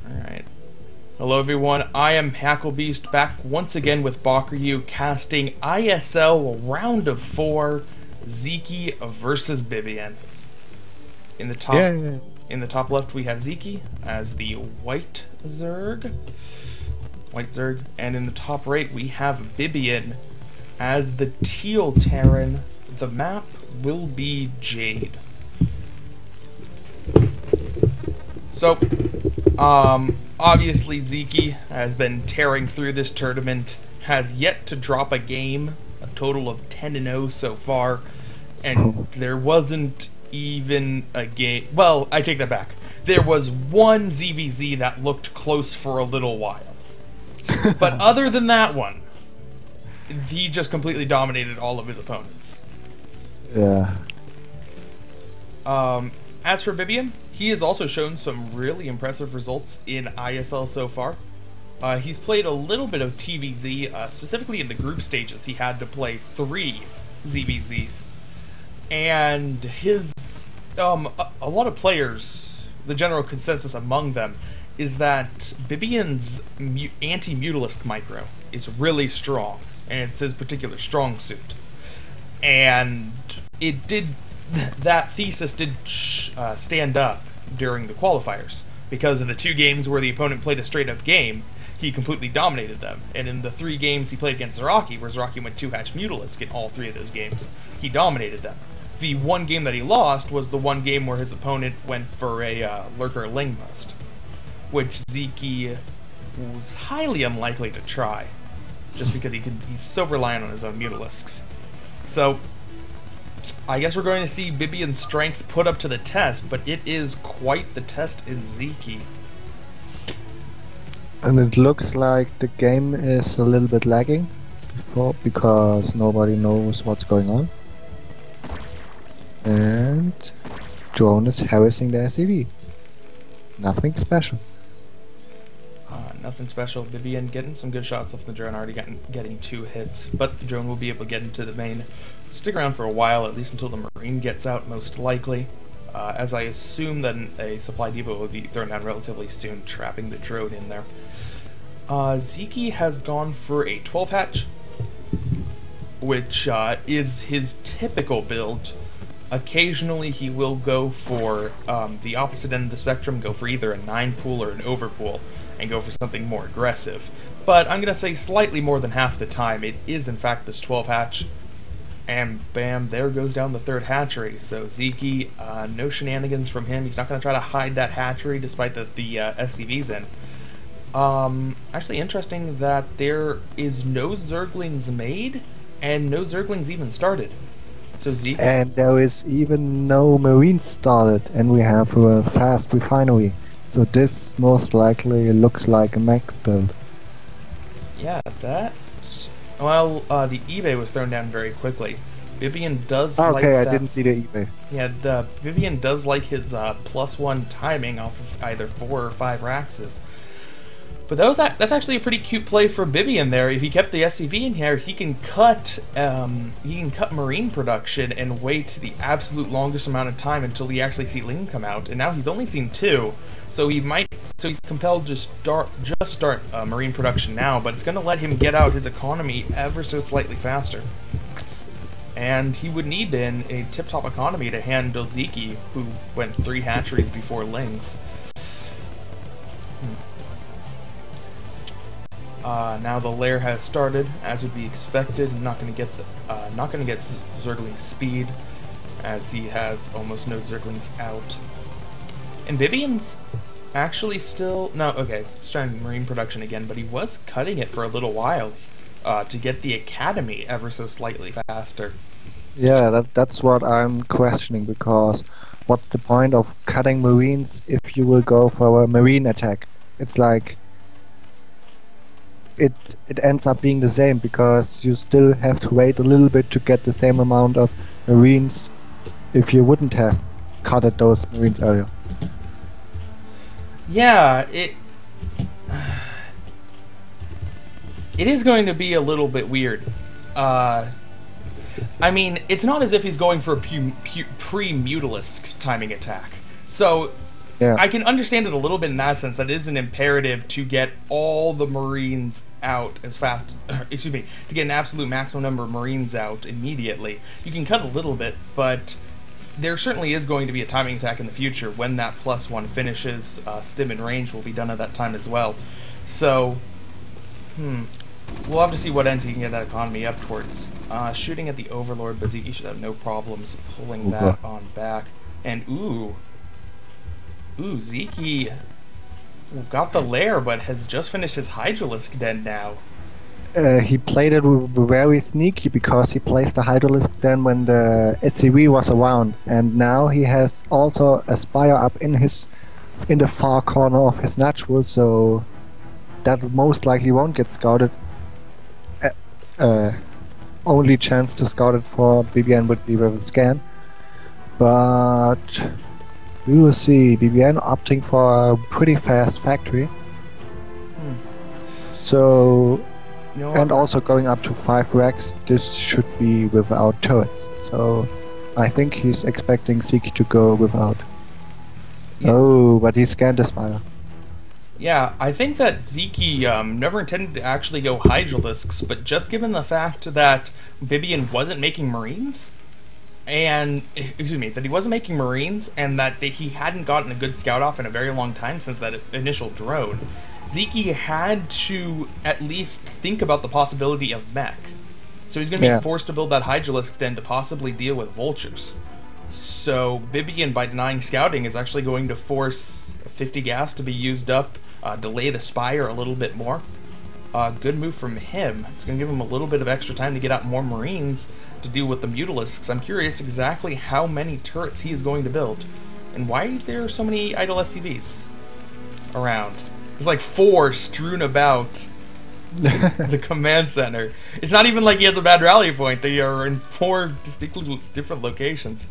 Alright. Hello everyone, I am Hacklebeast, back once again with Bakuryu, casting ISL Round of 4, Sziky versus Bibiane. In the top left we have Sziky as the white Zerg, and in the top right we have Bibiane as the teal Terran. The map will be Jade. So, obviously Sziky has been tearing through this tournament, has yet to drop a game, a total of 10-0 so far, and there wasn't even a game. Well, I take that back. There was one ZVZ that looked close for a little while. But other than that one, he just completely dominated all of his opponents. Yeah. As for Bibiane, he has also shown some really impressive results in ISL so far. He's played a little bit of TVZ, specifically in the group stages. He had to play 3 ZVZs. And his, a lot of players, the general consensus among them, is that Bibiane's anti-mutalisk micro is really strong, and it's his particular strong suit. And that thesis did stand up during the qualifiers, because in the 2 games where the opponent played a straight-up game, he completely dominated them. And in the 3 games he played against Zaraki, where Zaraki went 2-hatch Mutalisk in all 3 of those games, he dominated them. The one game that he lost was the one game where his opponent went for a Lurker Ling Must, which Sziky was highly unlikely to try, just because he's so reliant on his own Mutalisks. So, I guess we're going to see Bibiane's strength put up to the test, but it is quite the test in Sziky. And it looks like the game is a little bit lagging because nobody knows what's going on. And Drone is harassing the SCV. Nothing special. Nothing special. Bibiane getting some good shots off the drone, already getting 2 hits, but the drone will be able to get into the main. Stick around for a while, at least until the Marine gets out, most likely, as I assume that a supply depot will be thrown down relatively soon, trapping the drone in there. Sziky has gone for a 12-hatch, which is his typical build. Occasionally he will go for the opposite end of the spectrum, go for either a 9-pool or an overpool, and go for something more aggressive. But I'm going to say slightly more than half the time it is in fact this 12-hatch. And bam, there goes down the 3rd hatchery. So Sziky, no shenanigans from him. He's not going to try to hide that hatchery despite the SCV's in. Actually interesting that there is no Zerglings made, and no Zerglings even started. So Sziky... And there is even no Marines started, and we have a fast refinery. So this most likely looks like a mech build. Yeah, that... Well, the eBay was thrown down very quickly. Bibiane does like that... Okay, I didn't see the eBay. Yeah, Bibiane does like his +1 timing off of either 4 or 5 Raxes. But that's actually a pretty cute play for Bibiane there. If he kept the SCV in here, he can cut Marine production and wait the absolute longest amount of time until we actually see Ling come out. And now he's only seen 2, so he's compelled to start Marine production now. But it's going to let him get out his economy ever so slightly faster. And he would need then a tip-top economy to handle Sziky, who went 3 hatcheries before Ling's. Now the lair has started, as would be expected. Not going to get Zergling speed, as he has almost no Zerglings out. And Bibiane's actually still starting Marine production again, but he was cutting it for a little while to get the academy ever so slightly faster. Yeah, that's what I'm questioning, because what's the point of cutting Marines if you will go for a Marine attack? It's like it ends up being the same, because you still have to wait a little bit to get the same amount of Marines if you wouldn't have cutted those Marines earlier. Yeah, it is going to be a little bit weird. I mean, it's not as if he's going for a pre-Mutalisk timing attack. So Yeah. I can understand it a little bit in that sense. That it is an imperative to get all the Marines out as fast. Excuse me, to get an absolute maximum number of Marines out immediately. You can cut a little bit, but there certainly is going to be a timing attack in the future when that +1 finishes. Stim and range will be done at that time as well. So, we'll have to see what end he can get that economy up towards. Shooting at the Overlord, but Sziky should have no problems pulling that on back. And Sziky got the lair, but has just finished his Hydralisk Den now. He played it very sneaky because he placed the Hydralisk Den when the SCV was around, and now he has also a Spire up in the far corner of his natural, so that most likely won't get scouted. Only chance to scout it for Bibiane would be with a scan, but we will see. Bibiane opting for a pretty fast factory. So, and also going up to 5 racks, this should be without turrets. So, I think he's expecting Sziky to go without. Yeah. Oh, but he scanned the Spire. Yeah, I think that Sziky never intended to actually go Hydralisks, but just given the fact that Bibiane wasn't making Marines, and that he wasn't making Marines, and that he hadn't gotten a good scout off in a very long time since that initial drone, Sziky had to at least think about the possibility of mech. So he's going to be forced to build that Hydralisk Den to possibly deal with vultures. So Bibiane, by denying scouting, is actually going to force 50 gas to be used up, delay the Spire a little bit more. Good move from him. It's going to give him a little bit of extra time to get out more Marines to deal with the Mutalisks. I'm curious exactly how many turrets he is going to build, and why there are so many idle SCVs around. There's like 4 strewn about the command center. It's not even like he has a bad rally point. They are in 4 distinctly different locations.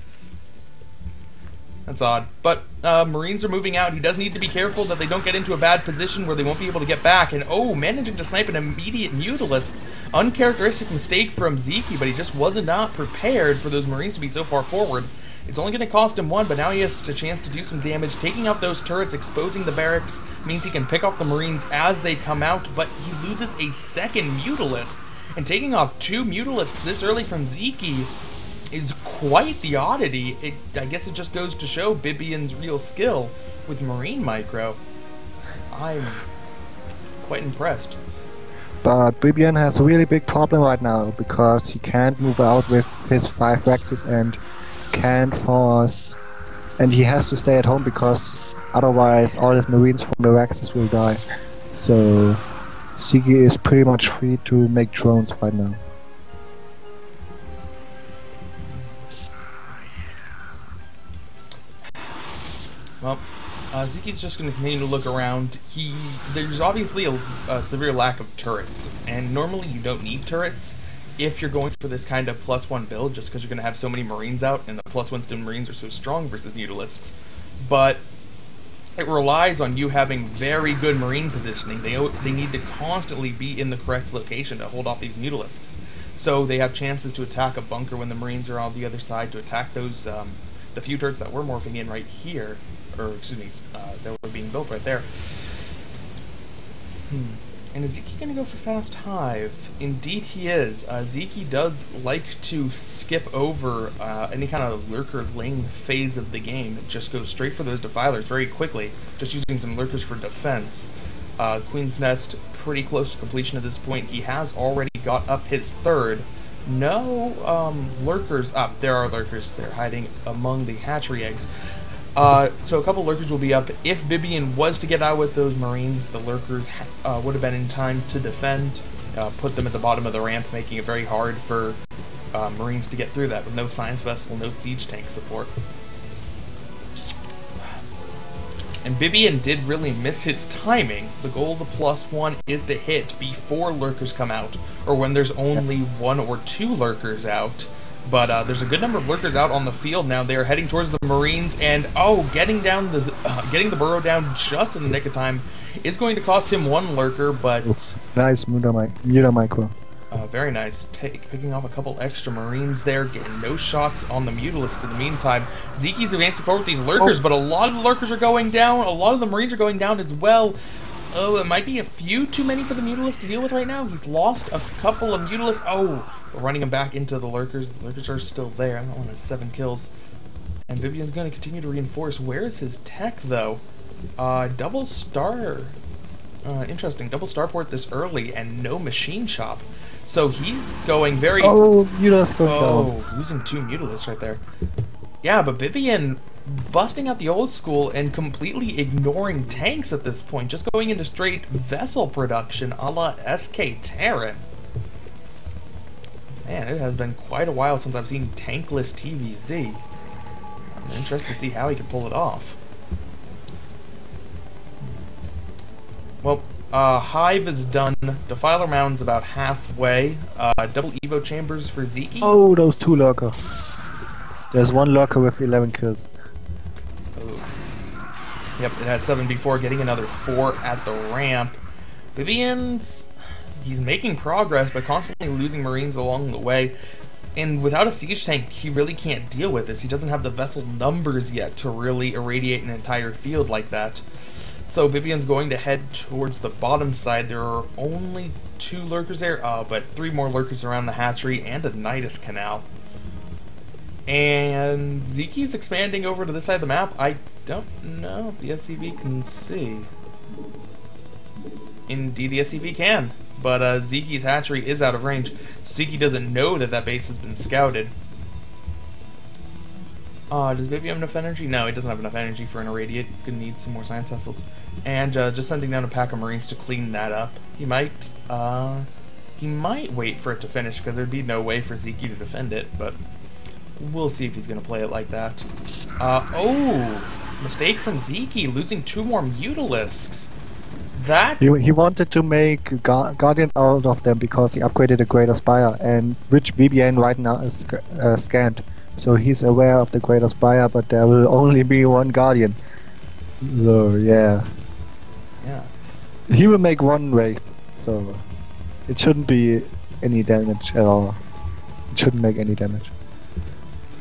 That's odd. But Marines are moving out. He does need to be careful that they don't get into a bad position where they won't be able to get back. And managing to snipe an immediate Mutalisk. Uncharacteristic mistake from Sziky, but he just was not prepared for those Marines to be so far forward. It's only going to cost him 1, but now he has a chance to do some damage. Taking out those turrets, exposing the barracks, means he can pick off the Marines as they come out, but he loses a second Mutalisk. And taking off 2 Mutalisks this early from Sziky is quite the oddity. I guess it just goes to show Bibiane's real skill with Marine Micro. I'm quite impressed. But Bibiane has a really big problem right now because he can't move out with his 5 Rexes and can't force, and he has to stay at home because otherwise all his Marines from the Rexes will die. So Sziky is pretty much free to make drones right now. Well, Sziky's just going to continue to look around. There's obviously a severe lack of turrets, and normally you don't need turrets if you're going for this kind of +1 build, just because you're going to have so many Marines out, and the +1 stim Marines are so strong versus Mutalisks. But it relies on you having very good Marine positioning. They need to constantly be in the correct location to hold off these Mutalisks. So they have chances to attack a bunker when the Marines are on the other side, to attack those the few turrets that were morphing in right here, or excuse me, that were being built right there. And is Sziky going to go for Fast Hive? Indeed he is. Sziky does like to skip over any kind of lurker ling phase of the game. It just goes straight for those defilers very quickly, just using some lurkers for defense. Queen's Nest pretty close to completion at this point. He has already got up his 3rd. No lurkers up. There are lurkers. They're hiding among the hatchery eggs. So a couple lurkers will be up. If Bibiane was to get out with those Marines, the lurkers would have been in time to defend, put them at the bottom of the ramp, making it very hard for Marines to get through that with no science vessel, no siege tank support. And Bibiane did really miss his timing. The goal of the +1 is to hit before lurkers come out, or when there's only 1 or 2 lurkers out. But there's a good number of lurkers out on the field now. They are heading towards the Marines, and getting the burrow down just in the nick of time is going to cost him 1 lurker. But nice Muda Micro. Very nice take, picking off a couple extra Marines there, getting no shots on the Mutalisks in the meantime. Sziky's advancing forward with these Lurkers, but a lot of the Lurkers are going down, a lot of the Marines are going down as well. Oh, it might be a few too many for the Mutalisk to deal with right now. He's lost a couple of Mutalisks. Oh, running him back into the Lurkers. The Lurkers are still there. That one has 7 kills. And Bibiane's going to continue to reinforce. Where is his tech, though? Double star. Interesting. Double starport this early and no machine shop. So he's going very... Oh, Mutalisk going down. Oh, losing 2 Mutalisks right there. Yeah, but Bibiane busting out the old school and completely ignoring tanks at this point, just going into straight vessel production a la SK Terran. Man, it has been quite a while since I've seen tankless TVZ. I'm interested to see how he can pull it off. Well, Hive is done. Defiler Mound's about halfway. Double Evo chambers for Sziky. Oh, those 2 lurker. There's 1 lurker with 11 kills. Yep, it had 7 before, getting another 4 at the ramp. Bibiane's... he's making progress, but constantly losing Marines along the way. And without a siege tank, he really can't deal with this. He doesn't have the vessel numbers yet to really irradiate an entire field like that. So Bibiane's going to head towards the bottom side. There are only 2 Lurkers there, but 3 more Lurkers around the hatchery and a Nidus Canal. And Sziky's expanding over to this side of the map. I don't know if the SCV can see. Indeed, the SCV can. But Sziky's hatchery is out of range. Sziky doesn't know that that base has been scouted. Does Bibiane have enough energy? No, he doesn't have enough energy for an irradiate. He's going to need some more science vessels. And just sending down a pack of Marines to clean that up. He might wait for it to finish, because there'd be no way for Sziky to defend it, but... we'll see if he's going to play it like that. Oh! Mistake from Sziky, losing 2 more Mutalisks. That... He wanted to make Guardian out of them because he upgraded the Greater Spire, and which Bibiane right now is scanned. So he's aware of the Greater Spire, but there will only be 1 Guardian. So, yeah. Yeah. He will make 1 wave, so it shouldn't be any damage at all. It shouldn't make any damage.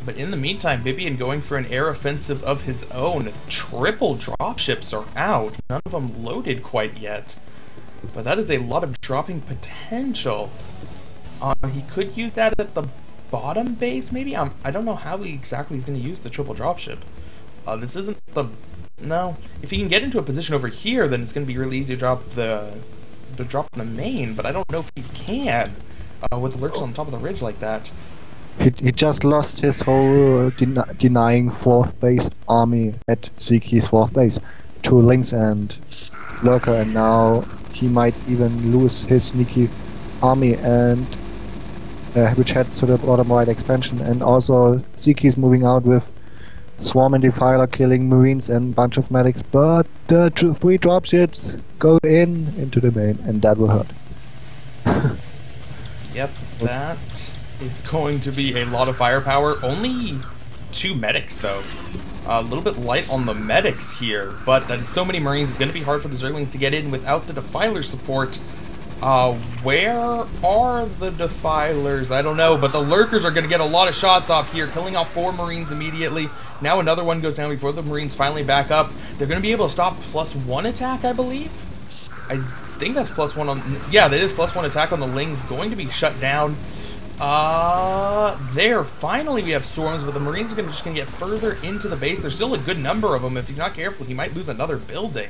But in the meantime, Bibiane going for an air offensive of his own. Triple dropships are out. None of them loaded quite yet. But that is a lot of dropping potential. He could use that at the bottom base, maybe? I don't know how exactly he's going to use the triple dropship. This isn't the... no. If he can get into a position over here, then it's going to be really easy to drop the drop in the main, but I don't know if he can with the lurks on top of the ridge like that. He just lost his whole denying 4th base army at Sziky's 4th base to Lynx and Lurker, and now he might even lose his sneaky army, and which heads to the bottom right expansion. And also Sziky is moving out with Swarm and Defiler killing Marines and bunch of medics, but the 3 dropships go into the main, and that will hurt. Yep, that is going to be a lot of firepower. Only 2 medics, though. A little bit light on the medics here, but that is so many Marines. It's going to be hard for the Zerglings to get in without the Defiler support. Where are the Defilers? I don't know, but the Lurkers are going to get a lot of shots off here, killing off 4 Marines immediately. Now another one goes down before the Marines finally back up. They're going to be able to stop +1 attack, I believe. I think that's +1 on... yeah, that is +1 attack on the Lings. Going to be shut down. There, finally we have Swarms, but the Marines are just going to get further into the base. There's still a good number of them. If he's not careful, he might lose another building.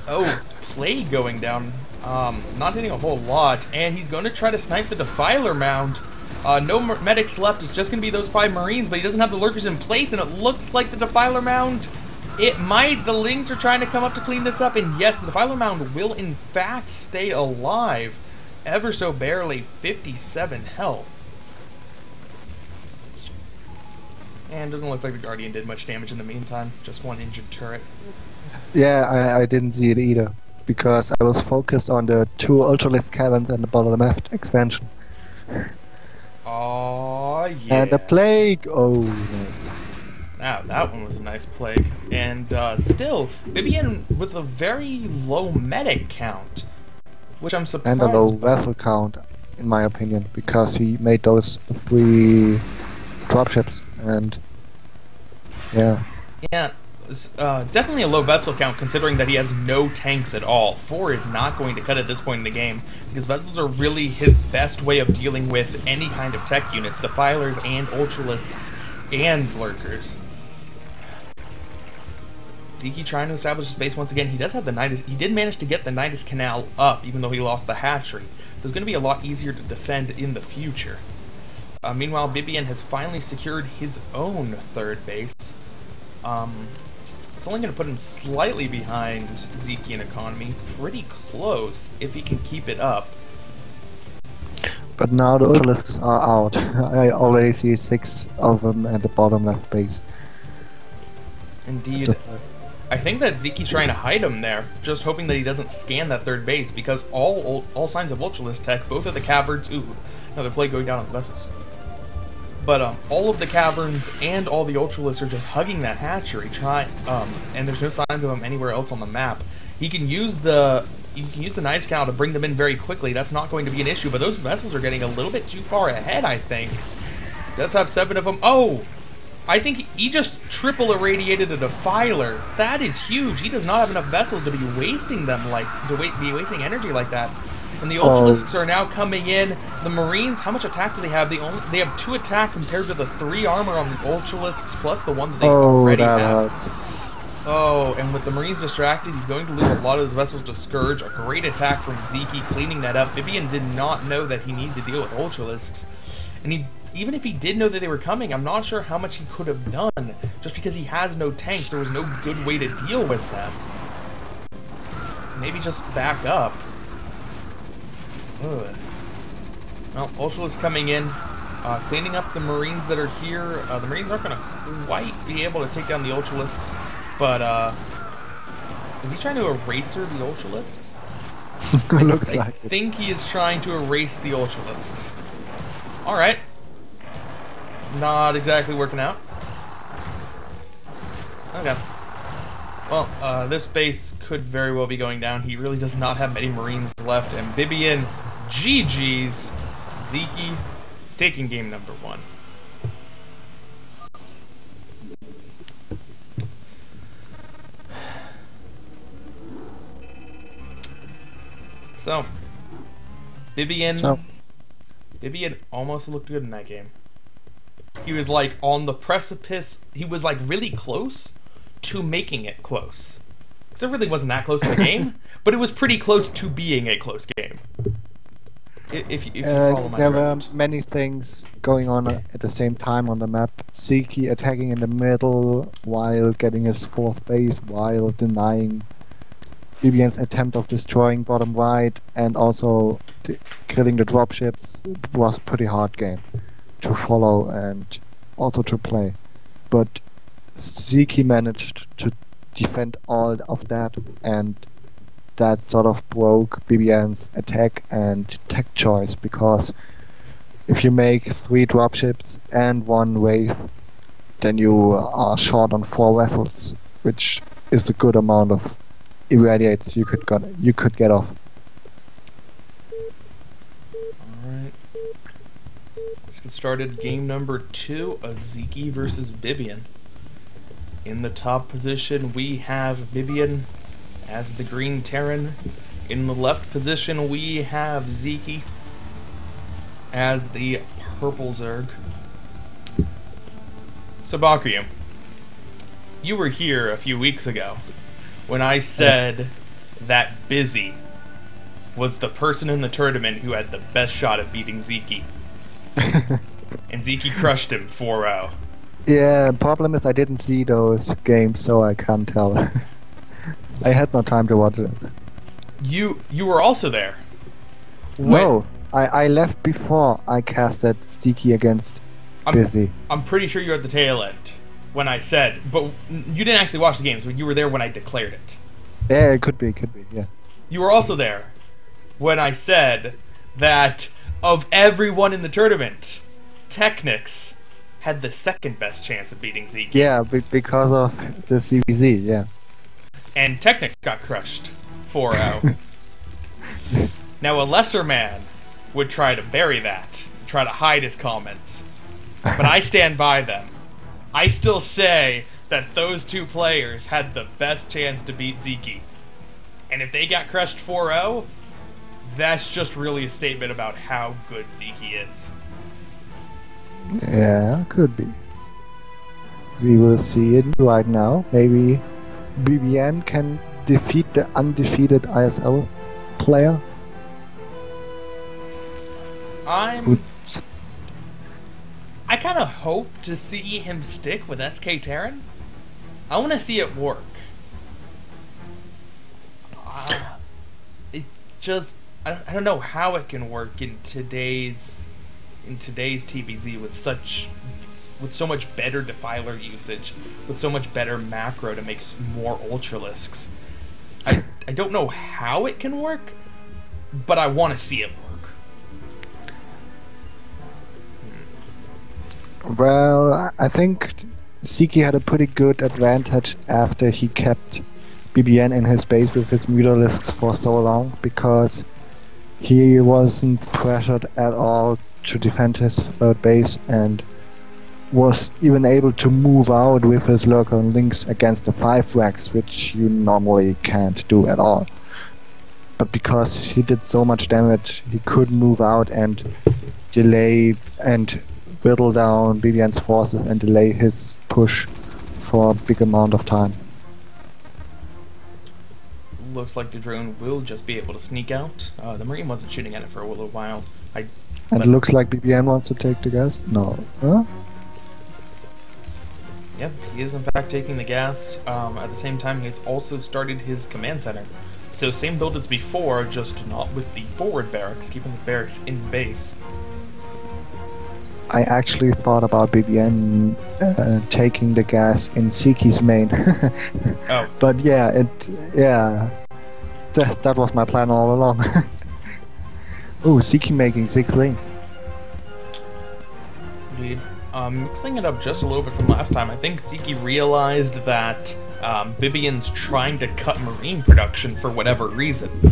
Oh, Plague going down. Not hitting a whole lot, and he's going to try to snipe the Defiler Mound. No medics left. It's just going to be those 5 Marines, but he doesn't have the Lurkers in place, and it looks like the Defiler Mound... it might. The Lings are trying to come up to clean this up, and yes, the Defiler Mound will in fact stay alive. Ever so barely, 57 health. And doesn't look like the Guardian did much damage in the meantime. Just 1 injured turret. Yeah, I didn't see it either, because I was focused on the 2 Ultralisk caverns and the bottom left expansion. Oh, yeah. And the Plague! Oh, nice. Now, that one was a nice Plague. And still, Bibiane with a very low medic count. which I'm And a low surprised by. vessel count, in my opinion, because he made those 3 dropships, and yeah. Yeah, definitely a low vessel count considering that he has no tanks at all. 4 is not going to cut at this point in the game because vessels are really his best way of dealing with any kind of tech units, defilers and ultralisks and lurkers. Sziky trying to establish his base once again. He does have the Nidus. He did manage to get the Nidus Canal up, even though he lost the hatchery. So it's going to be a lot easier to defend in the future. Meanwhile, Bibiane has finally secured his own 3rd base. It's only going to put him slightly behind Sziky in economy. Pretty close if he can keep it up. But now the Ultralisks are out. I already see 6 of them at the bottom left base. Indeed. I think that Sziky's trying to hide him there, just hoping that he doesn't scan that 3rd base, because all signs of Ultralist tech, both of the caverns, ooh, another play going down on the vessels. But all of the caverns and all the Ultralists are just hugging that hatchery, and there's no signs of him anywhere else on the map. You can use the Nidus Canal to bring them in very quickly. That's not going to be an issue, but those vessels are getting a little bit too far ahead, I think. Does have 7 of them. Oh! I think he just triple irradiated a defiler. That is huge. He does not have enough vessels to be wasting them be wasting energy like that. And the Ultralisks are now coming in. The Marines, how much attack do they have? They have 2 attack compared to the 3 armor on the Ultralisks plus the 1 that they already have. Oh, and with the Marines distracted, he's going to lose a lot of his vessels to Scourge. A great attack from Sziky, cleaning that up. Bibiane did not know that he needed to deal with Ultralisks. And even if he did know that they were coming, I'm not sure how much he could have done. Just because he has no tanks, there was no good way to deal with them. Maybe just back up. Ugh. Well, Ultralisk coming in, cleaning up the Marines that are here. The Marines aren't going to quite be able to take down the Ultralisks, but is he trying to erase the Ultralisks? Looks like I think he is trying to erase the Ultralisks. Alright. Not exactly working out. Okay. Well, this base could very well be going down. He really does not have many Marines left. And Bibiane, GG's. Sziky taking game number 1. So, Bibiane almost looked good in that game. He was like on the precipice. He was like really close to making it close. Because it really wasn't that close of a game, but it was pretty close to being a close game. If you follow my there drift. were many things going on at the same time on the map. Sziky attacking in the middle while getting his 4th base, while denying Bibiane's attempt of destroying bottom right, and also killing the dropships. It was a pretty hard game to follow and also to play. But Sziky managed to defend all of that, and that sort of broke Bibiane's attack and tech choice, because if you make 3 dropships and 1 wave, then you are short on 4 vessels, which is a good amount of irradiates you could get off. Alright. Let's get started. Game number 2 of Sziky versus Bibiane. In the top position, we have Bibiane as the green Terran. In the left position, we have Sziky as the purple Zerg. So, Bakrium, you were here a few weeks ago when I said that Busy was the person in the tournament who had the best shot at beating Sziky. And Sziky crushed him 4-0. Yeah, problem is I didn't see those games, so I can't tell. I had no time to watch it. You were also there. No, I left before I casted Sziky against Busy. I'm pretty sure you're at the tail end when I said, but you didn't actually watch the games, but you were there when I declared it. Yeah, it could be, yeah. You were also there when I said that of everyone in the tournament, Technics had the 2nd best chance of beating Sziky. Yeah, because of the CVZ, yeah. And Technics got crushed 4-0. Now, a lesser man would try to bury that, try to hide his comments. But I stand by them. I still say that those two players had the best chance to beat Sziky. And if they got crushed 4-0, that's just really a statement about how good Sziky is. Yeah, could be. We will see it right now. Maybe Bibiane can defeat the undefeated ISL player. I kind of hope to see him stick with SK Terran. I want to see it work. It's just I don't know how it can work in today's TVZ with so much better defiler usage, with so much better macro to make more Ultralisks. I don't know how it can work, but I want to see it work. Well, I think Sziky had a pretty good advantage after he kept Bibiane in his base with his Mutalisks for so long, because he wasn't pressured at all to defend his third base and was even able to move out with his Lurker and Lynx against the 5 racks, which you normally can't do at all. But because he did so much damage, he could move out and delay and whittle down Bibiane's forces and delay his push for a big amount of time. Looks like the drone will just be able to sneak out. The Marine wasn't shooting at it for a little while. And it looks like Bibiane wants to take the gas? No. Huh? Yep, he is in fact taking the gas. At the same time, he's also started his command center. So same build as before, just not with the forward barracks, keeping the barracks in base. I actually thought about Bibiane taking the gas in Sziky's main. Oh. But yeah, that was my plan all along. Ooh, Sziky making 6 lanes. Indeed. Mixing it up just a little bit from last time, I think Sziky realized that Bibiane's trying to cut Marine production for whatever reason.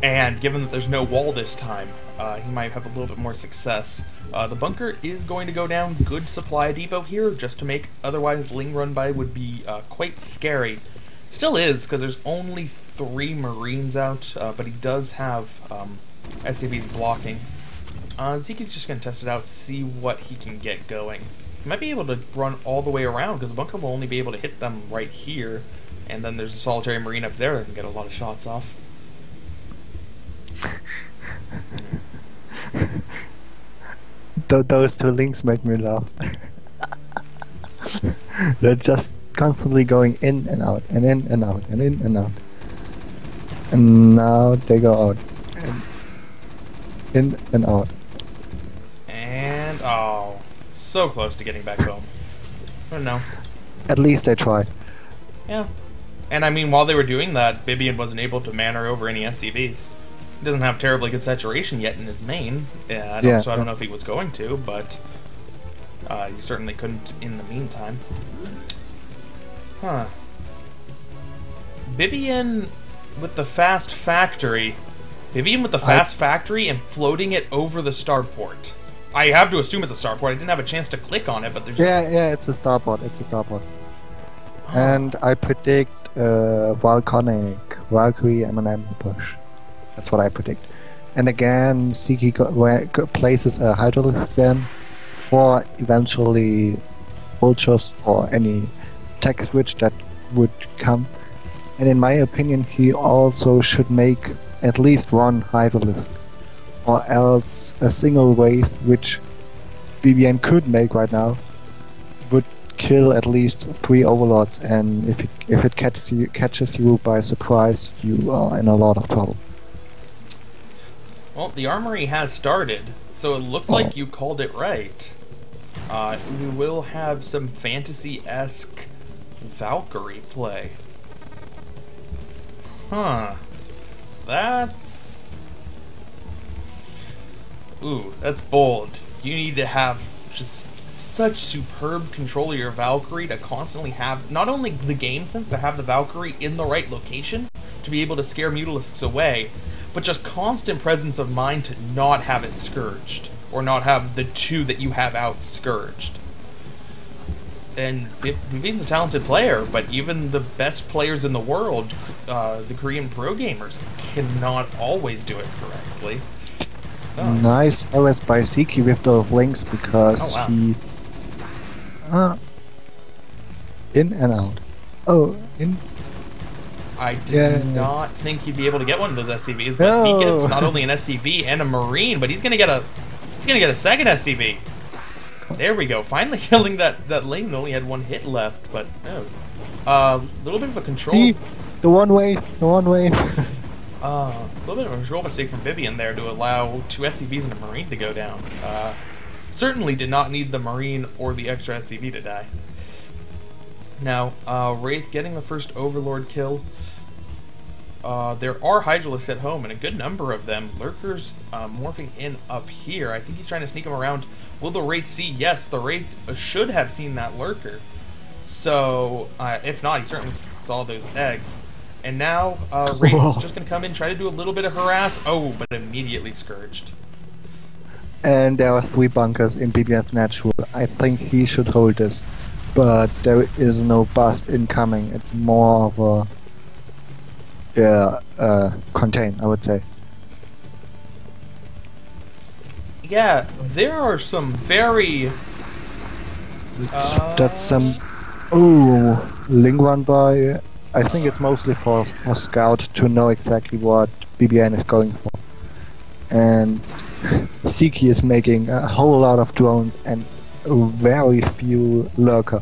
And given that there's no wall this time, he might have a little bit more success. The bunker is going to go down. Good supply depot here, just to make otherwise Ling run by would be quite scary. Still is, because there's only 3 Marines out, but he does have SCVs blocking. Ziky's just going to test it out, see what he can get going. He might be able to run all the way around, because the bunker will only be able to hit them right here, and then there's a solitary Marine up there that can get a lot of shots off. Those 2 links make me laugh. They're just constantly going in and out, and in and out, and in and out. And now they go out. And in and out. And, oh, so close to getting back home. I don't know. At least they tried. Yeah. And I mean, while they were doing that, Bibiane wasn't able to manner over any SCVs. He doesn't have terribly good saturation yet in his main, so I don't know if he was going to, but he certainly couldn't in the meantime. Huh. Bibiane with the fast factory. Bibiane with the fast factory and floating it over the starport. I have to assume it's a starport. I didn't have a chance to click on it, but there's... Yeah, it's a starport. It's a starport. Oh. And I predict Valkyrie M&M push. That's what I predict. And again, Sziky places a Hydralisk then for eventually Vultures or any tech switch that would come. And in my opinion, he also should make at least 1 Hydralisk, or else a single wave, which Bibiane could make right now, would kill at least 3 Overlords, and if it catches you by surprise, you are in a lot of trouble. Well, the armory has started, so it looks like you called it right. We will have some fantasy-esque Valkyrie play. Huh. That's... Ooh, that's bold. You need to have just such superb control of your Valkyrie to constantly have not only the game sense to have the Valkyrie in the right location to be able to scare Mutalisks away, but just constant presence of mind to not have it scourged, or not have the two that you have out scourged. And Bibiane's a talented player, but even the best players in the world, the Korean pro gamers, cannot always do it correctly. Oh. Nice OS by Sziky with those links, because he... in and out. Oh, in... I did not think he'd be able to get one of those SCVs, but he gets not only an SCV and a Marine, but he's gonna get a second SCV. There we go, finally killing that lane that only had one hit left, but a little bit of a control. See, the one way. A little bit of a control mistake from Bibiane there to allow 2 SCVs and a Marine to go down. Certainly did not need the Marine or the extra SCV to die. Now, Wraith getting the first Overlord kill. There are Hydralisks at home, and a good number of them. Lurkers morphing in up here. I think he's trying to sneak them around. Will the Wraith see? Yes, the Wraith should have seen that Lurker. So, if not, he certainly saw those eggs. And now, Wraith's just going to come in, try to do a little bit of harass. Oh, but immediately scourged. And there are 3 bunkers in Bibiane's natural. I think he should hold this. But there is no bust incoming. It's more of a contain, I would say. Yeah, there are some very... That's some... Oh, link run by... I think it's mostly for Scout to know exactly what Bibiane is going for. And Sziky is making a whole lot of drones and very few lurker.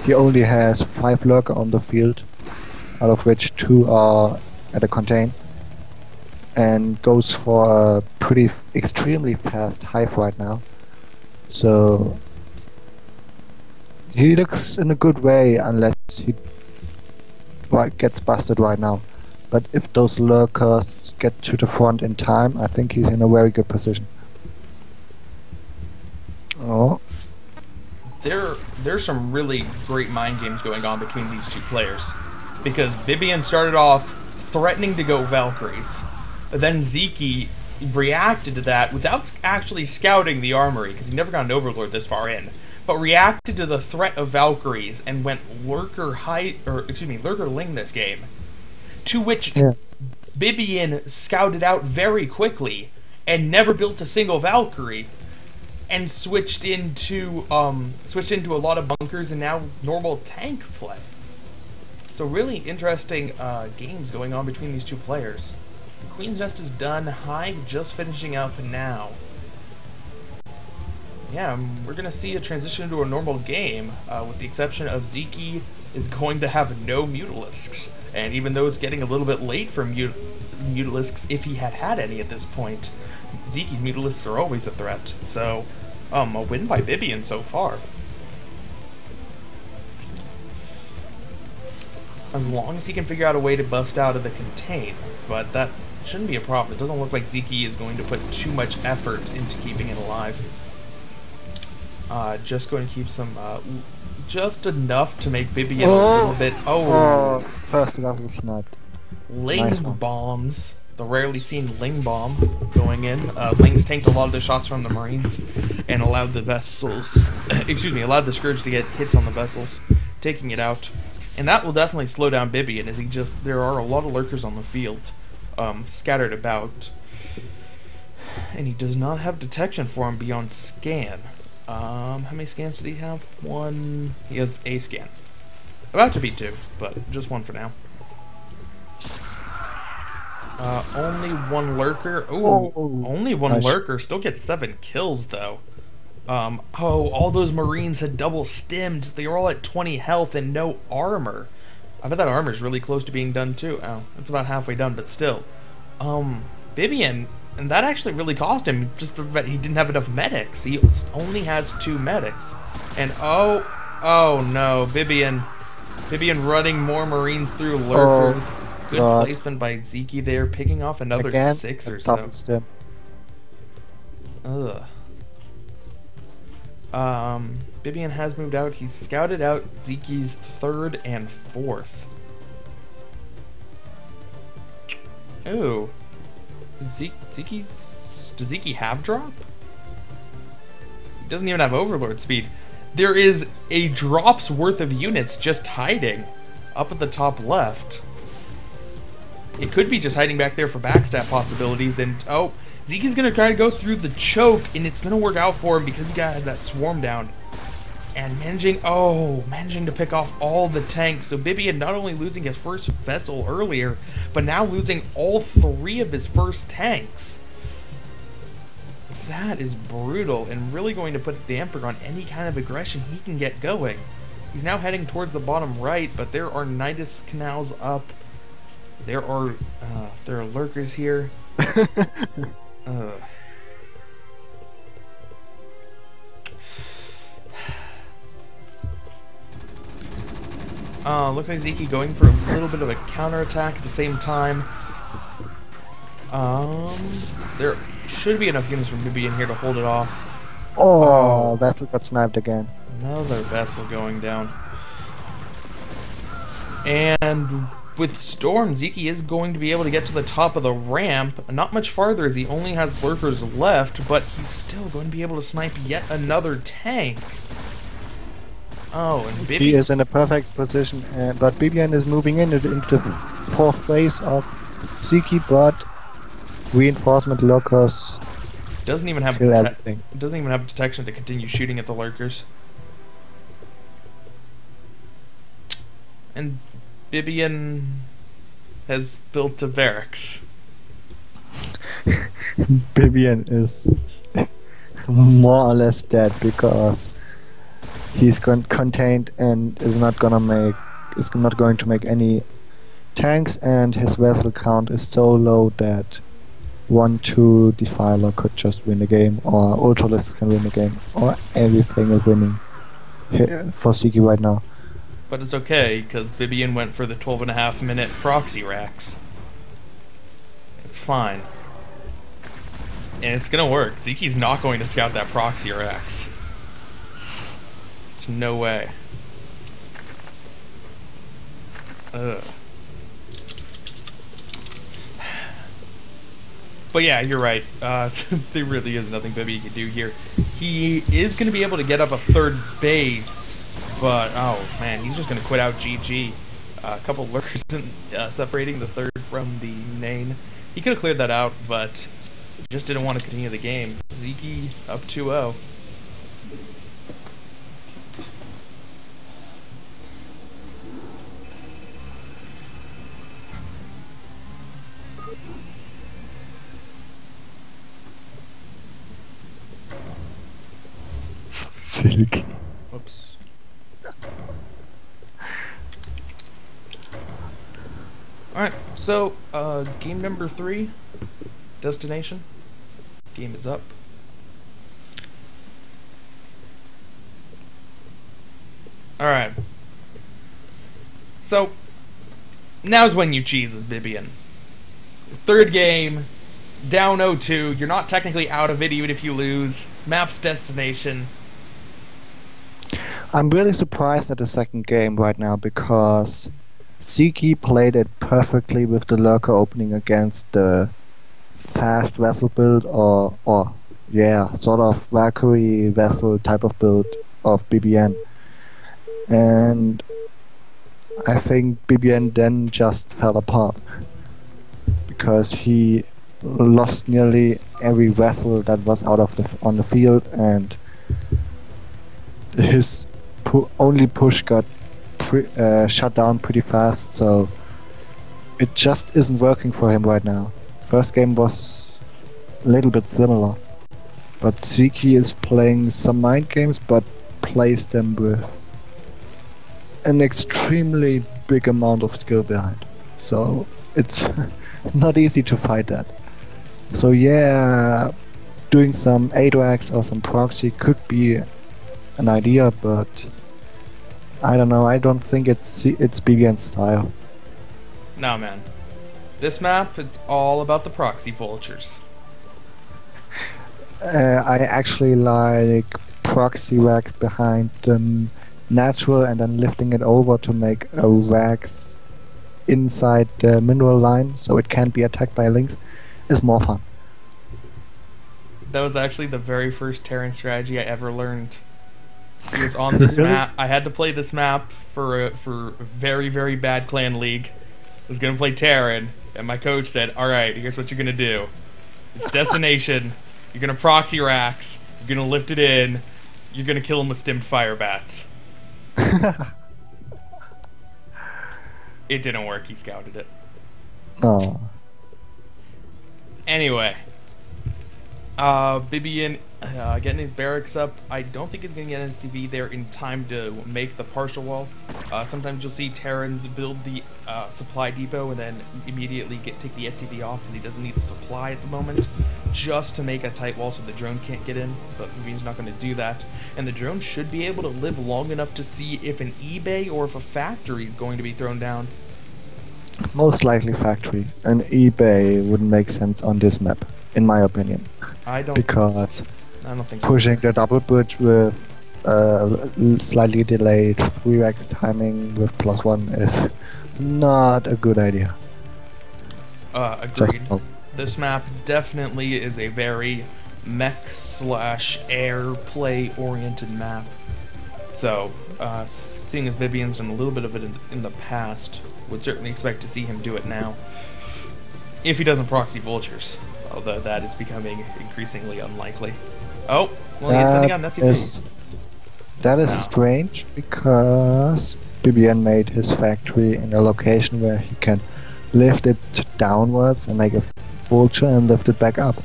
He only has 5 lurker on the field, out of which 2 are at a contain, and goes for a pretty extremely fast hive right now. So he looks in a good way, unless he gets busted right now. But if those lurkers get to the front in time, I think he's in a very good position. Oh. There's some really great mind games going on between these 2 players, because Bibiane started off threatening to go Valkyries, then Sziky reacted to that without actually scouting the armory, because he never got an Overlord this far in, but reacted to the threat of Valkyries and went Lurker Ling this game, to which Bibiane scouted out very quickly and never built a single Valkyrie, and switched into a lot of bunkers and now normal tank play. So really interesting games going on between these 2 players. The Queen's Nest is done. Hive just finishing up now. Yeah, we're gonna see a transition into a normal game, with the exception of Sziky is going to have no Mutalisks, and even though it's getting a little bit late for Mutalisks, if he had any at this point, Sziky's Mutalisks are always a threat. So, a win by Bibiane so far. As long as he can figure out a way to bust out of the contain, but that shouldn't be a problem. It doesn't look like Sziky is going to put too much effort into keeping it alive. Just going to keep some, just enough to make Bibiane a little bit. First level snipe. Ling Nice one. bombs. The rarely seen Ling bomb going in. Ling's tanked a lot of the shots from the Marines and allowed the vessels, allowed the Scourge to get hits on the vessels, taking it out. And that will definitely slow down Bibiane, as there are a lot of lurkers on the field, scattered about. And he does not have detection for him beyond scan. How many scans did he have? 1. He has a scan. About to be 2, but just 1 for now. Only 1 lurker. Ooh, only 1 nice. lurker. Still gets 7 kills, though. All those Marines had double stimmed. They were all at 20 health and no armor. I bet that armor's really close to being done, too. Oh, it's about halfway done, but still. Bibiane, and that actually really cost him, just that he didn't have enough medics. He only has 2 medics. And oh no, Bibiane running more Marines through lurkers. Good placement by Sziky there, picking off another Again, 6 or so. Stim. Ugh. Bibiane has moved out. He's scouted out Sziky's 3rd and 4th. Ooh. Does Sziky have drop? He doesn't even have overlord speed. There is a drop's worth of units just hiding up at the top left. It could be just hiding back there for backstab possibilities, and oh, Sziky's gonna try to go through the choke, and it's gonna work out for him because he got that swarm down. And managing to pick off all the tanks. So Bibiane not only losing his first vessel earlier, but now losing all 3 of his first tanks. That is brutal and really going to put a damper on any kind of aggression he can get going. He's now heading towards the bottom right, but there are Nidus canals up. There are lurkers here. Looks like Sziky going for a little bit of a counterattack at the same time. There should be enough units from Bibiane here to hold it off. Oh, vessel got sniped again. Another vessel going down. And with Storm, Sziky is going to be able to get to the top of the ramp. Not much farther as he only has lurkers left, but he's still going to be able to snipe yet another tank. Oh, and Bibiane... He is in a perfect position, but Bibiane is moving into the 4th phase of Sziky, but reinforcement lurkers doesn't even have detection to continue shooting at the lurkers. And Bibiane has built a barracks. Bibiane is more or less dead because he's contained and is not going to make any tanks, and his vessel count is so low that 1-2 Defiler could just win the game, or Ultralisk can win the game, or everything is winning here for Sziky right now. But it's okay, because Bibiane went for the 12.5-minute proxy racks. It's fine. And it's gonna work. Sziky's not going to scout that proxy racks. There's no way. Ugh. But yeah, you're right. There really is nothing Bibiane can do here. He is going to be able to get up a 3rd base, but oh man, he's just going to quit out GG. A couple lurkers separating the 3rd from the main. He could have cleared that out, but just didn't want to continue the game. Sziky up 2-0. Sziky. Whoops. Alright, so, game number 3, Destination. Game is up. Alright. So, now's when you cheese as Bibiane. 3rd game, down 0-2, you're not technically out of it even if you lose. Map's Destination. I'm really surprised at the 2nd game right now because Sziky played it perfectly with the lurker opening against the fast vessel build or sort of Valkyrie vessel type of build of Bibiane. And I think Bibiane then just fell apart because he lost nearly every vessel that was out of on the field, and his only push got shut down pretty fast, so it just isn't working for him right now. 1st game was a little bit similar, but Sziky is playing some mind games, but plays them with an extremely big amount of skill behind, so it's not easy to fight that. So yeah, doing some ADRAX or some proxy could be an idea, but I don't know. I don't think it's Bibiane's style. No, man. This map, it's all about the proxy vultures. I actually like proxy racks behind natural and then lifting it over to make racks inside the mineral line so it can't be attacked by links. is more fun. That was actually the very first Terran strategy I ever learned. It was on this map. I had to play this map for a very, very bad clan league. I was gonna play Terran, and my coach said, "Alright, here's what you're gonna do. It's destination. You're gonna proxy racks. You're gonna lift it in. You're gonna kill him with stimmed fire bats." It didn't work. He scouted it. Oh. Anyway, Bibiane getting his barracks up. I don't think he's going to get SCV there in time to make the partial wall. Sometimes you'll see Terrans build the supply depot and then immediately take the SCV off because he doesn't need the supply at the moment, just to make a tight wall so the drone can't get in. But Bibiane's not going to do that, and the drone should be able to live long enough to see if an eBay or if a factory is going to be thrown down. Most likely factory. An eBay wouldn't make sense on this map, in my opinion. I don't think so. Pushing the double bridge with slightly delayed 3x timing with +1 is not a good idea. Agreed. This map definitely is a very mech/air play oriented map. So, seeing as Bibiane's done a little bit of it in the past, would certainly expect to see him do it now. If he doesn't proxy vultures, although that is becoming increasingly unlikely. Oh, well, he's sending out an SCP. That is strange, because Bibiane made his factory in a location where he can lift it downwards and make a vulture and lift it back up.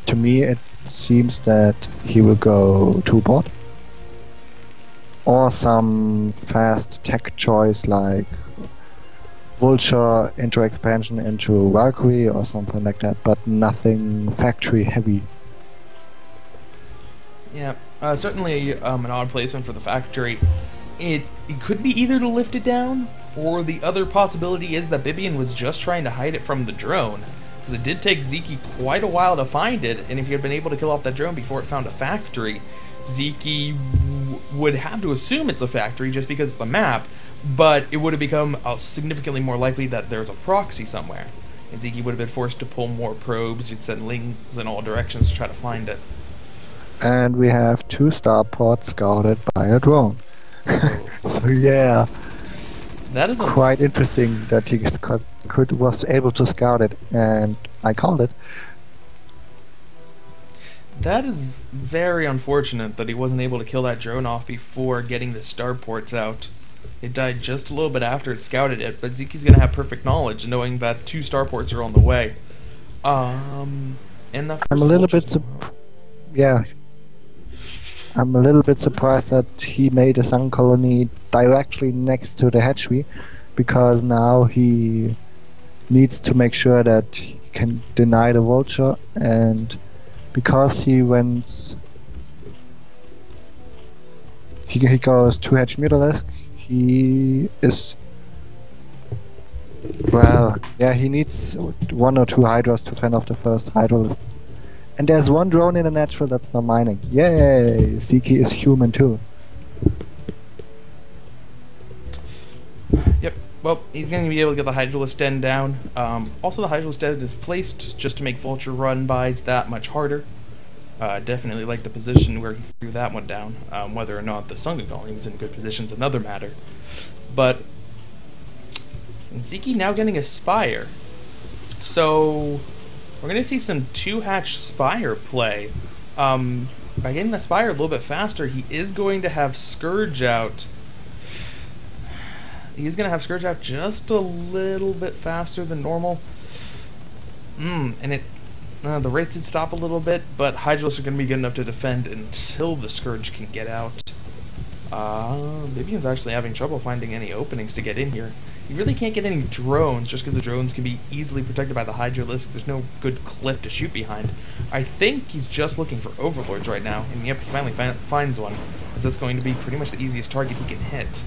To me, it seems that he will go two-port, or some fast tech choice like vulture into expansion into Valkyrie or something like that, but nothing factory heavy. Yeah, certainly an odd placement for the factory. It could be either to lift it down, or the other possibility is that Bibiane was just trying to hide it from the drone, because it did take Sziky quite a while to find it, and if he had been able to kill off that drone before it found a factory, Sziky would have to assume it's a factory just because of the map, but it would have become significantly more likely that there's a proxy somewhere, and Sziky would have been forced to pull more probes. You'd send links in all directions to try to find it. And we have 2 starports scouted by a drone. So yeah, that is quite interesting that he was able to scout it, and I called it. That is very unfortunate that he wasn't able to kill that drone off before getting the starports out. It died just a little bit after it scouted it, but Sziky's gonna have perfect knowledge knowing that 2 starports are on the way. And the I'm a little bit I'm a little bit surprised that he made a sun colony directly next to the hatchery, because now he needs to make sure that he can deny the vulture, and because he went he goes 2 hatch mutalisk, he is, well, yeah, he needs 1 or 2 hydras to fend off the first hydralist. And there's 1 drone in the natural that's not mining. Yay! Sziky is human too. Yep. Well, he's going to be able to get the Hydralist Den down. Also, the Hydralist Den is placed just to make Vulture run bys that much harder. Definitely like the position where he threw that one down. Whether or not the Sunken Colony was in good position is another matter. But Sziky now getting a Spire. So we're going to see some 2-hatch Spire play. By getting the Spire a little bit faster, he is going to have Scourge out. He's going to have Scourge out just a little bit faster than normal. And the Wraith did stop a little bit, but Hydralisks are going to be good enough to defend until the Scourge can get out. Bibiane's actually having trouble finding any openings to get in here. You really can't get any drones, just because the drones can be easily protected by the Hydralisk. There's no good cliff to shoot behind. I think he's just looking for Overlords right now, and yep, he finally finds one, as that's going to be pretty much the easiest target he can hit.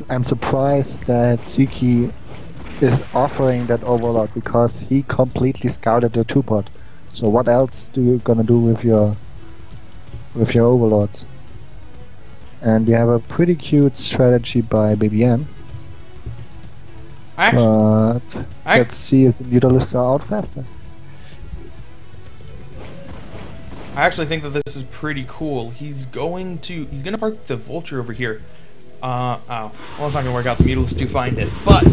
I'm surprised that Sziky is offering that Overlord, because he completely scouted the 2-pot. So what else do you gonna do with your Overlords? And we have a pretty cute strategy by Bibiane. But let's see if the Mutalisks are out faster. I actually think that this is pretty cool. He's gonna park the Vulture over here. Well, it's not gonna work out. The Mutalisks do find it, but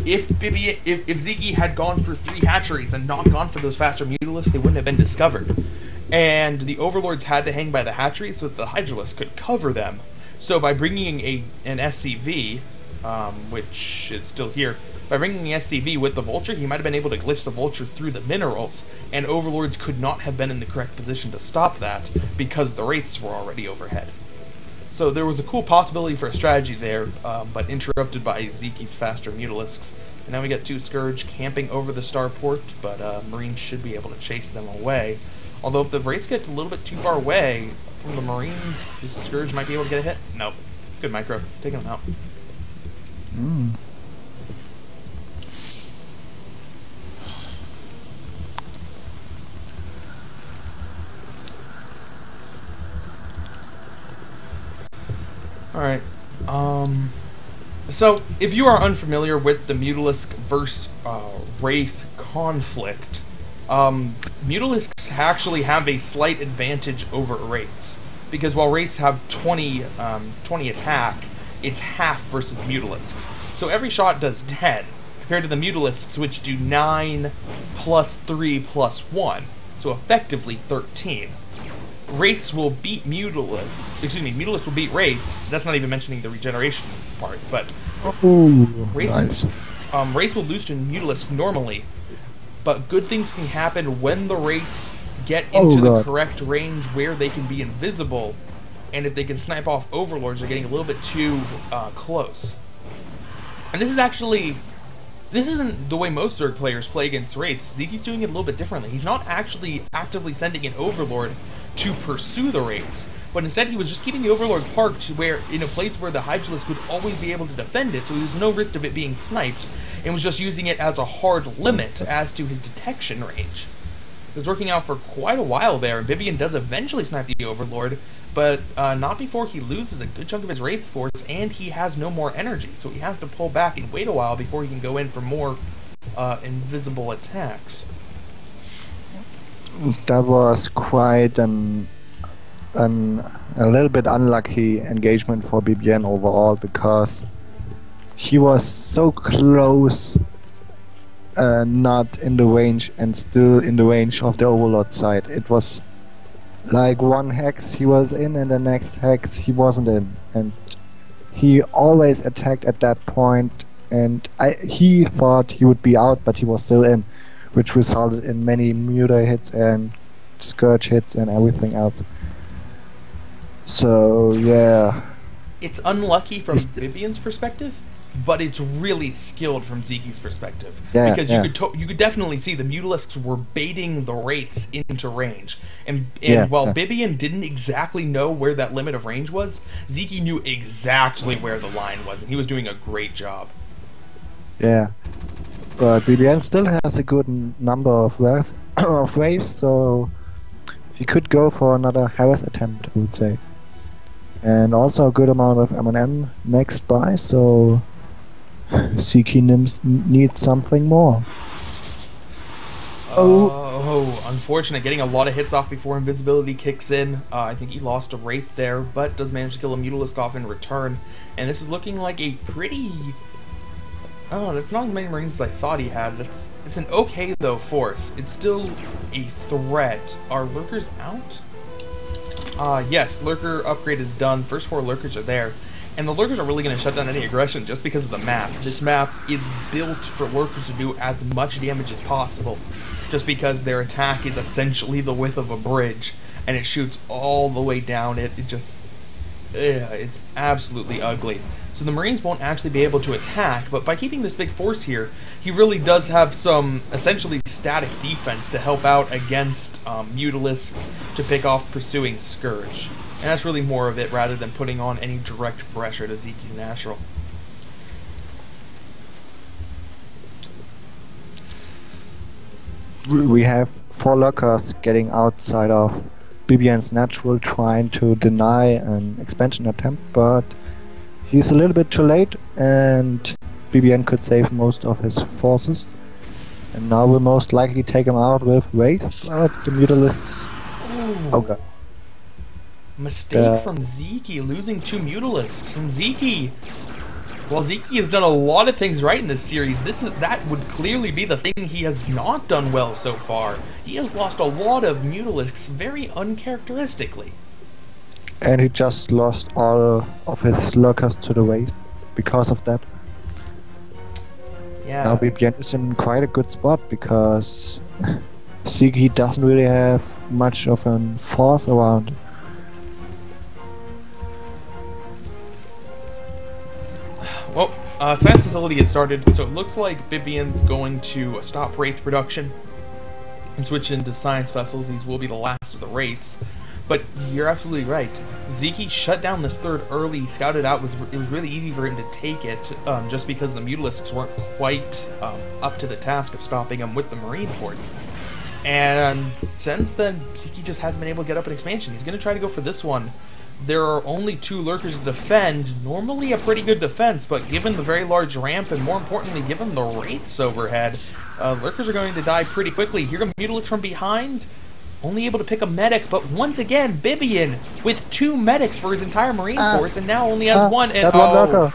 if Sziky had gone for 3 hatcheries and not gone for those faster Mutalisks, they wouldn't have been discovered. And the Overlords had to hang by the hatcheries so that the Hydralisk could cover them. So by bringing an SCV, which is still here, by bringing the SCV with the Vulture, he might have been able to glitch the Vulture through the minerals, and Overlords could not have been in the correct position to stop that because the Wraiths were already overhead. So there was a cool possibility for a strategy there, but interrupted by Sziky's faster Mutalisks. And now we got 2 Scourge camping over the starport, but Marines should be able to chase them away. Although if the Wraiths get a little bit too far away from the Marines, the Scourge might be able to get a hit. Nope. Good micro. Taking them out. Alright, so if you are unfamiliar with the Mutalisk versus Wraith conflict, Mutalisks actually have a slight advantage over Wraiths, because while Wraiths have 20 attack, it's half versus Mutalisks. So every shot does 10, compared to the Mutalisks, which do 9 plus 3 plus 1, so effectively 13. Wraiths will beat Mutalisks will beat Wraiths. That's not even mentioning the regeneration part, but Wraiths will lose to Mutalisk normally, but good things can happen when the Wraiths get into the correct range where they can be invisible, and if they can snipe off Overlords, they're getting a little bit too close. And this isn't the way most Zerg players play against Wraiths. Sziky's doing it a little bit differently. He's not actually actively sending an Overlord to pursue the Wraiths, but instead he was just keeping the Overlord parked in a place where the Hydralisk would always be able to defend it, so there was no risk of it being sniped, and was just using it as a hard limit as to his detection range. It was working out for quite a while there, and Bibiane does eventually snipe the Overlord, but not before he loses a good chunk of his Wraith force, and he has no more energy, so he has to pull back and wait a while before he can go in for more invisible attacks. That was quite a little bit unlucky engagement for Bibiane overall, because he was so close, not in the range and still in the range of the Overlord side. It was like one hex he was in and the next hex he wasn't in, and he always attacked at that point, and he thought he would be out, but he was still in, which resulted in many Muta hits and Scourge hits and everything else. So yeah, it's unlucky from Bibiane's perspective, but it's really skilled from Sziky's perspective. Yeah, because you could definitely see the Mutalisks were baiting the Wraiths into range, and while Bibiane didn't exactly know where that limit of range was, Sziky knew exactly where the line was, and he was doing a great job. Yeah. But Bibiane still has a good number of waves, so he could go for another harass attempt, I would say. And also a good amount of M&M next by, so Sziky needs something more. Oh, unfortunate. Getting a lot of hits off before invisibility kicks in. I think he lost a Wraith there, but does manage to kill a Mutalisk off in return. And this is looking like a pretty... Oh, that's not as many Marines as I thought he had. It's an okay, though, force. It's still a threat. Are Lurkers out? Yes, Lurker upgrade is done. First 4 Lurkers are there. And the Lurkers are really going to shut down any aggression just because of the map. This map is built for Lurkers to do as much damage as possible, just because their attack is essentially the width of a bridge, and it shoots all the way down it. It's absolutely ugly. So the Marines won't actually be able to attack, but by keeping this big force here, he really does have some essentially static defense to help out against Mutalisks to pick off pursuing Scourge. And that's really more of it rather than putting on any direct pressure to Sziky's natural. We have 4 Lurkers getting outside of Bibiane's natural, trying to deny an expansion attempt, but he's a little bit too late, and Bibiane could save most of his forces. And now we'll most likely take him out with Wraith, but the Mutalisks... Ooh. Okay. Mistake from Sziky, losing 2 Mutalisks. And Sziky... Well, Sziky has done a lot of things right in this series. That would clearly be the thing he has not done well so far. He has lost a lot of Mutalisks very uncharacteristically. And he just lost all of his lurkers to the Wraith because of that. Yeah. Now Bibiane is in quite a good spot because Sziky doesn't really have much of a force around. Well, science facility gets started, so it looks like Bibiane's going to stop Wraith production and switch into science vessels. These will be the last of the Wraiths. But you're absolutely right. Sziky shut down this third early, scouted out. It was really easy for him to take it, just because the Mutalisks weren't quite up to the task of stopping him with the Marine Force. And since then, Sziky just hasn't been able to get up an expansion. He's going to try to go for this one. There are only 2 lurkers to defend, normally a pretty good defense, but given the very large ramp, and more importantly, given the Wraiths overhead, lurkers are going to die pretty quickly. Here come Mutalisks from behind, only able to pick a medic, but once again, Bibiane with 2 medics for his entire Marine Force, and now only has 1, and one lurker.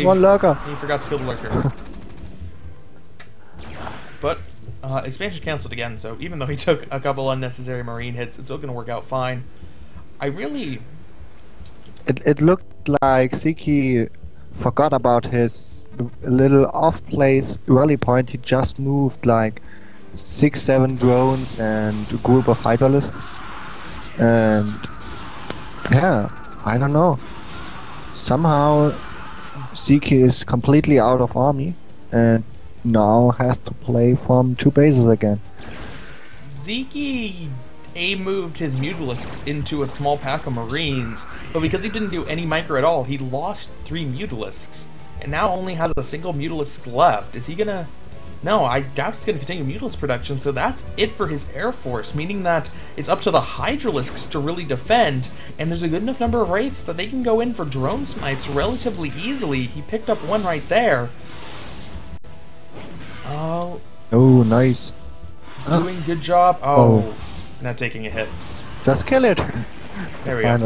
One lurker. He forgot to kill the lurker. But, expansion cancelled again, so even though he took a couple unnecessary Marine hits, it's still going to work out fine. It looked like Sziky forgot about his little off-place rally point. He just moved like 6-7 drones and a group of hyperlists. And yeah, I don't know. Somehow Sziky is completely out of army and now has to play from 2 bases again. Sziky moved his Mutalisks into a small pack of Marines, but because he didn't do any micro at all, he lost 3 Mutalisks, and now only has a single Mutalisk left. Is he gonna... No, I doubt he's gonna continue Mutalisk production, so that's it for his Air Force, meaning that it's up to the Hydralisks to really defend, and there's a good enough number of Wraiths that they can go in for drone snipes relatively easily. He picked up 1 right there. Oh, nice. Doing a good job. Oh. Not taking a hit. Just kill it! There we go.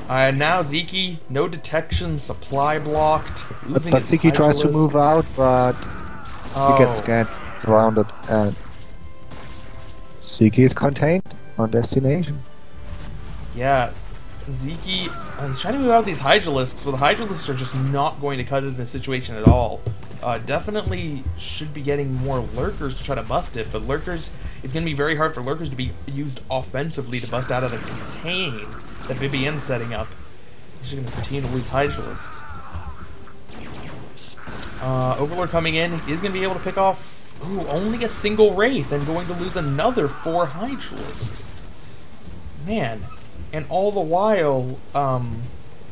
Now Sziky, no detection, supply blocked. But Sziky tries to move out, but he gets scanned, surrounded, and Sziky is contained on destination. Yeah, Sziky, he's trying to move out these Hydralisks, but the Hydralisks are just not going to cut into the situation at all. Definitely should be getting more lurkers to try to bust it, but lurkers, it's going to be very hard for lurkers to be used offensively to bust out of the contain that Bibiane's setting up. He's just going to continue to lose Hydralisks. Overlord coming in is going to be able to pick off only a single Wraith and going to lose another 4 Hydralisks. Man, and all the while,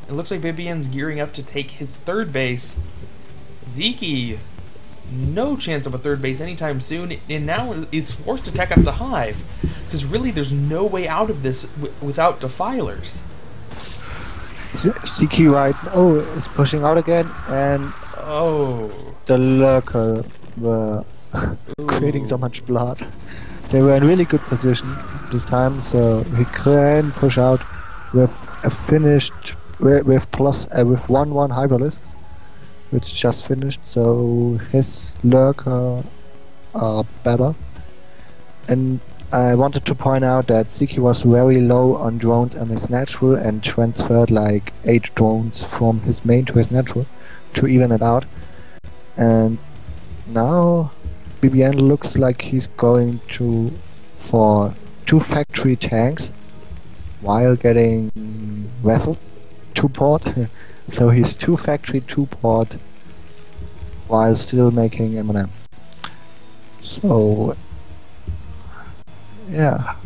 it looks like Bibiane's gearing up to take his 3rd base. Sziky, no chance of a 3rd base anytime soon, and now is forced to tech up to Hive, because really there's no way out of this without Defilers. Sziky is pushing out again, and the lurker were creating so much blood. They were in really good position this time, so he can push out with a finished with 1-1 Hyperlisks, which just finished, so his lurker are better. And I wanted to point out that Sziky was very low on drones and his natural and transferred like 8 drones from his main to his natural to even it out. And now Bibiane looks like he's going for 2 factory tanks while getting vessels, 2 port. So he's 2 factory, 2 port while still making M&M. So yeah,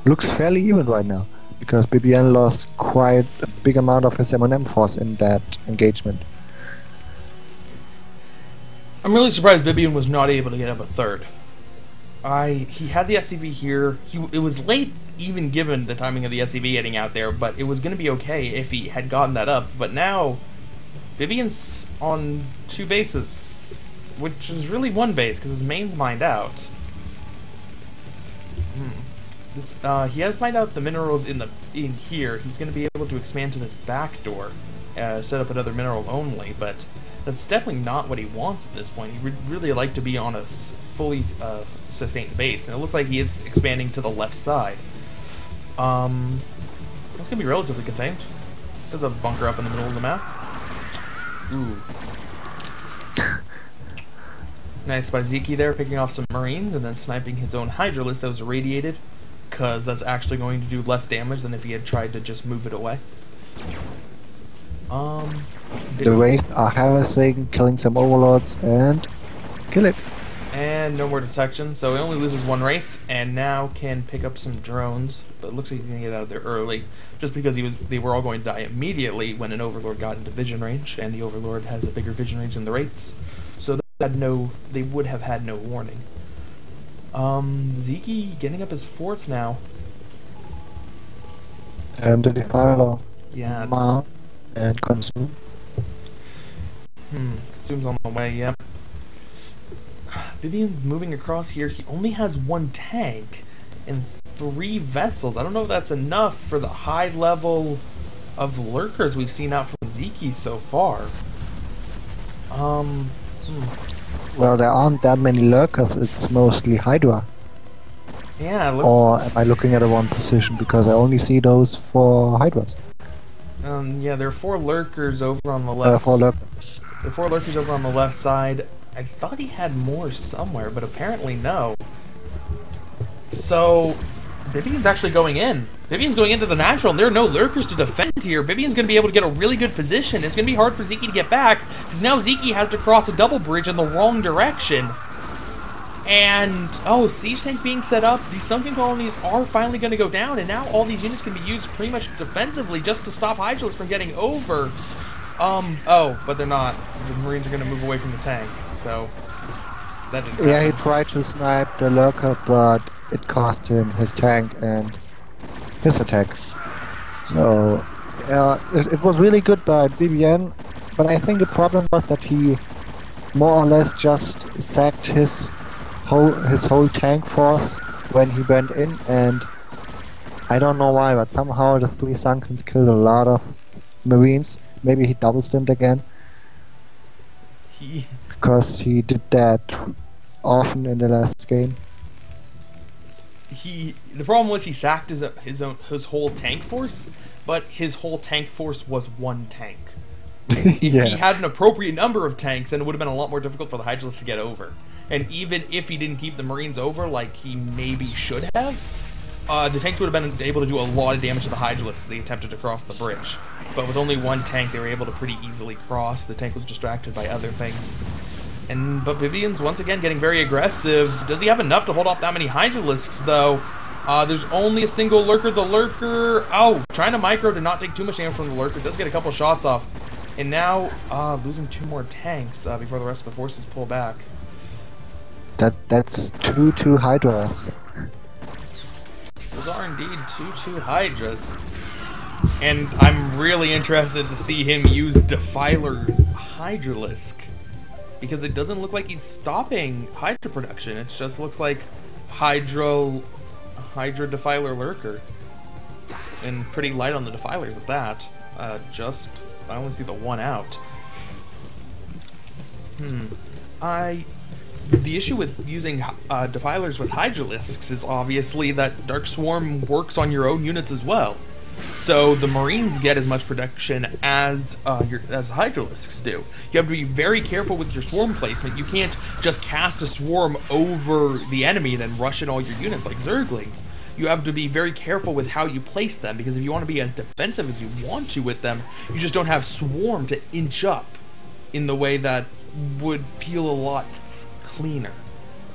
looks fairly even right now because Bibiane lost quite a big amount of his M&M force in that engagement. I'm really surprised Bibiane was not able to get up a 3rd. He had the SCV here. It was late even given the timing of the SCV getting out there, but it was going to be okay if he had gotten that up. But now Bibiane's on 2 bases, which is really 1 base because his main's mined out. He has mined out the minerals in here. He's going to be able to expand to this back door, set up another mineral only, but that's definitely not what he wants at this point. He would really like to be on a fully sustained base, and it looks like he is expanding to the left side. That's going to be relatively contained. There's a bunker up in the middle of the map. Ooh. Nice by Sziky there, picking off some Marines and then sniping his own Hydralisk that was irradiated, because that's actually going to do less damage than if he had tried to just move it away. The Wraith are harassing, killing some Overlords, and kill it. And no more detection, so he only loses 1 Wraith, and now can pick up some drones, but it looks like he's going to get out of there early, just because they were all going to die immediately when an Overlord got into vision range, and the Overlord has a bigger vision range than the Wraiths, so they would have had no warning. Sziky getting up his 4th now. And the Defiler. Yeah. Ma and Consume. Consume's on the way, yep. Bibiane's moving across here. He only has 1 tank and 3 vessels. I don't know if that's enough for the high level of lurkers we've seen out from Sziky so far. Well, there aren't that many lurkers, it's mostly Hydra. Yeah, it looks... Or am I looking at the wrong position, because I only see those for Hydras. Yeah, there are 4 lurkers over on the left. 4 lurkers. There are 4 lurkers over on the left side. I thought he had more somewhere, but apparently no. So, Bibiane's actually going in. Bibiane's going into the natural, and there are no lurkers to defend here. Bibiane's going to be able to get a really good position. It's going to be hard for Sziky to get back, because now Sziky has to cross a double bridge in the wrong direction. And, oh, siege tank being set up. These sunken colonies are finally going to go down, and now all these units can be used pretty much defensively just to stop Hydralisks from getting over. Oh, but they're not. The Marines are going to move away from the tank, so that didn't happen. Yeah, he tried to snipe the lurker, but it cost him his tank and his attack. So, it was really good by Bibiane, but I think the problem was that he more or less just sacked his whole tank force when he went in, and I don't know why, but somehow the 3 Sunkens killed a lot of Marines. Maybe he double stimmed again. Because he did that often in the last game. The problem was he sacked his whole tank force, but his whole tank force was 1 tank. If he had an appropriate number of tanks, then it would have been a lot more difficult for the Hydralisks to get over. And even if he didn't keep the Marines over like he maybe should have, the tanks would have been able to do a lot of damage to the Hydralisks they attempted to cross the bridge. But with only 1 tank, they were able to pretty easily cross. The tank was distracted by other things. But Bibiane's once again getting very aggressive. Does he have enough to hold off that many Hydralisks, though? There's only a single lurker. The lurker, trying to micro to not take too much damage from the lurker. Does get a couple shots off. And now, losing 2 more tanks before the rest of the forces pull back. That's 2 Hydras. Those are indeed 2 Hydras. And I'm really interested to see him use Defiler Hydralisk, because it doesn't look like he's stopping Hydra production. It just looks like Hydra Defiler Lurker. And pretty light on the Defilers at that. I only see the 1 out. The issue with using Defilers with Hydralisks is obviously that Dark Swarm works on your own units as well. So the Marines get as much protection as Hydralisks do. You have to be very careful with your swarm placement. You can't just cast a swarm over the enemy and then rush in all your units like Zerglings. You have to be very careful with how you place them, because if you want to be as defensive as you want to with them, you just don't have swarm to inch up in the way that would feel a lot cleaner.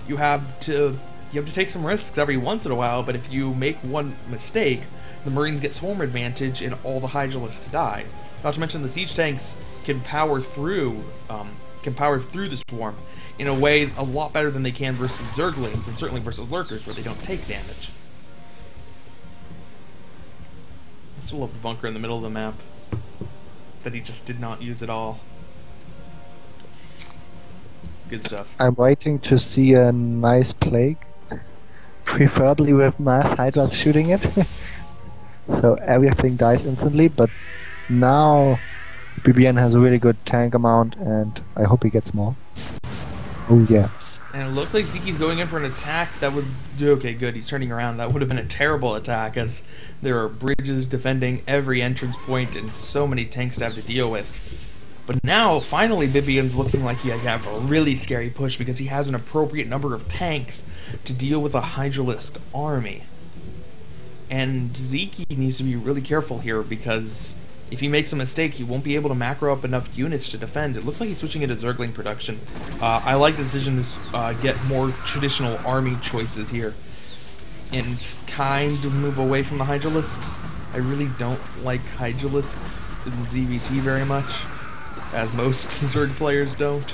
You have to take some risks every once in a while, but if you make one mistake, the Marines get swarm advantage and all the Hydralisks die. Not to mention the siege tanks can power through the swarm in a way a lot better than they can versus Zerglings, and certainly versus Lurkers where they don't take damage. I still love the bunker in the middle of the map that he just did not use at all. Good stuff. I'm waiting to see a nice plague, preferably with mass hydras shooting it, so everything dies instantly. But now Bibiane has a really good tank amount, and I hope he gets more. Oh yeah. And it looks like Sziky's going in for an attack that would do okay. Good, he's turning around. That would have been a terrible attack, as there are bridges defending every entrance point and so many tanks to have to deal with. But now, finally, Bibiane's looking like he have a really scary push because he has an appropriate number of tanks to deal with a Hydralisk army. And Sziky needs to be really careful here because if he makes a mistake, he won't be able to macro up enough units to defend. It looks like he's switching into Zergling production. I like the decision to get more traditional army choices here and kind of move away from the Hydralisks. I really don't like Hydralisks in ZVT very much, as most Zerg players don't.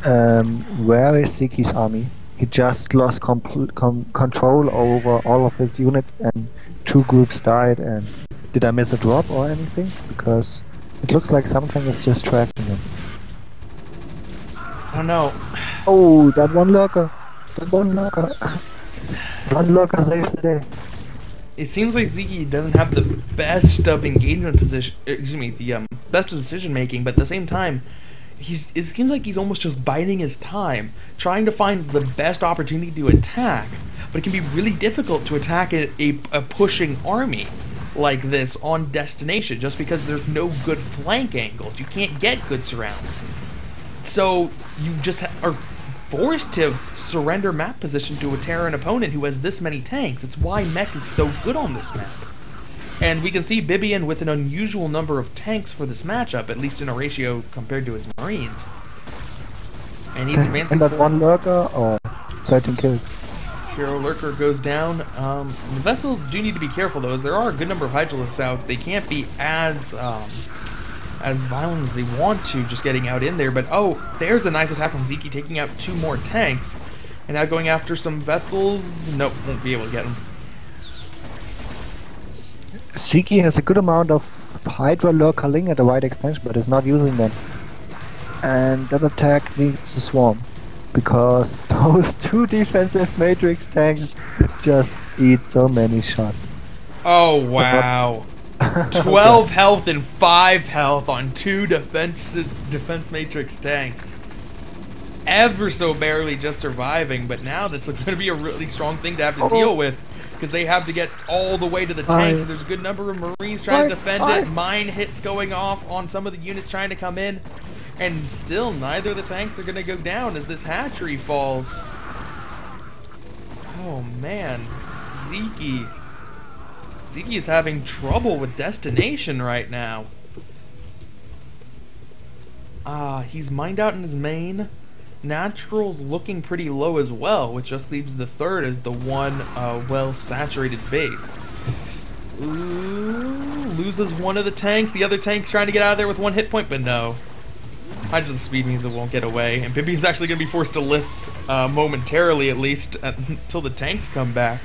Where is Sziky's army? He just lost control over all of his units and 2 groups died. And did I miss a drop or anything? Because it looks like something is just tracking him. I don't know. Oh, that one lurker! That one lurker! One lurker saves the day. It seems like Sziky doesn't have the best of engagement position. Excuse me, the best of decision making, but at the same time, it seems like he's almost just biding his time, trying to find the best opportunity to attack. But it can be really difficult to attack a pushing army like this on destination, just because there's no good flank angles. You can't get good surrounds. So you just are forced to surrender map position to a Terran opponent who has this many tanks. It's why mech is so good on this map. And we can see Bibiane with an unusual number of tanks for this matchup, at least in a ratio compared to his Marines. And he's advancing. And that one lurker, or 13 kills. Hero Lurker goes down. The vessels do need to be careful though, as there are a good number of Hydralisks out. They can't be as violent as they want to, just getting out in there. But oh, there's a nice attack from Sziky, taking out 2 more tanks, and now going after some vessels. Nope, won't be able to get them. Sziky has a good amount of Hydra Lurkerling at the right expansion, but is not using them. And that attack needs to swarm, because those 2 defensive Matrix tanks just eat so many shots. Oh wow. 12 health and 5 health on 2 defense Matrix tanks. Ever so barely just surviving, but now that's going to be a really strong thing to have to deal with, because they have to get all the way to the tanks. There's a good number of Marines trying to defend it. Mine hits going off on some of the units trying to come in. And still, neither of the tanks are going to go down as this hatchery falls. Oh man, Sziky is having trouble with destination right now. He's mined out in his main. Natural's looking pretty low as well, which just leaves the third as the one well-saturated base. Ooh, loses one of the tanks. The other tank's trying to get out of there with 1 hit point, but no. Hydra speed means it won't get away, and Bibi's actually going to be forced to lift momentarily, at least, until the tanks come back.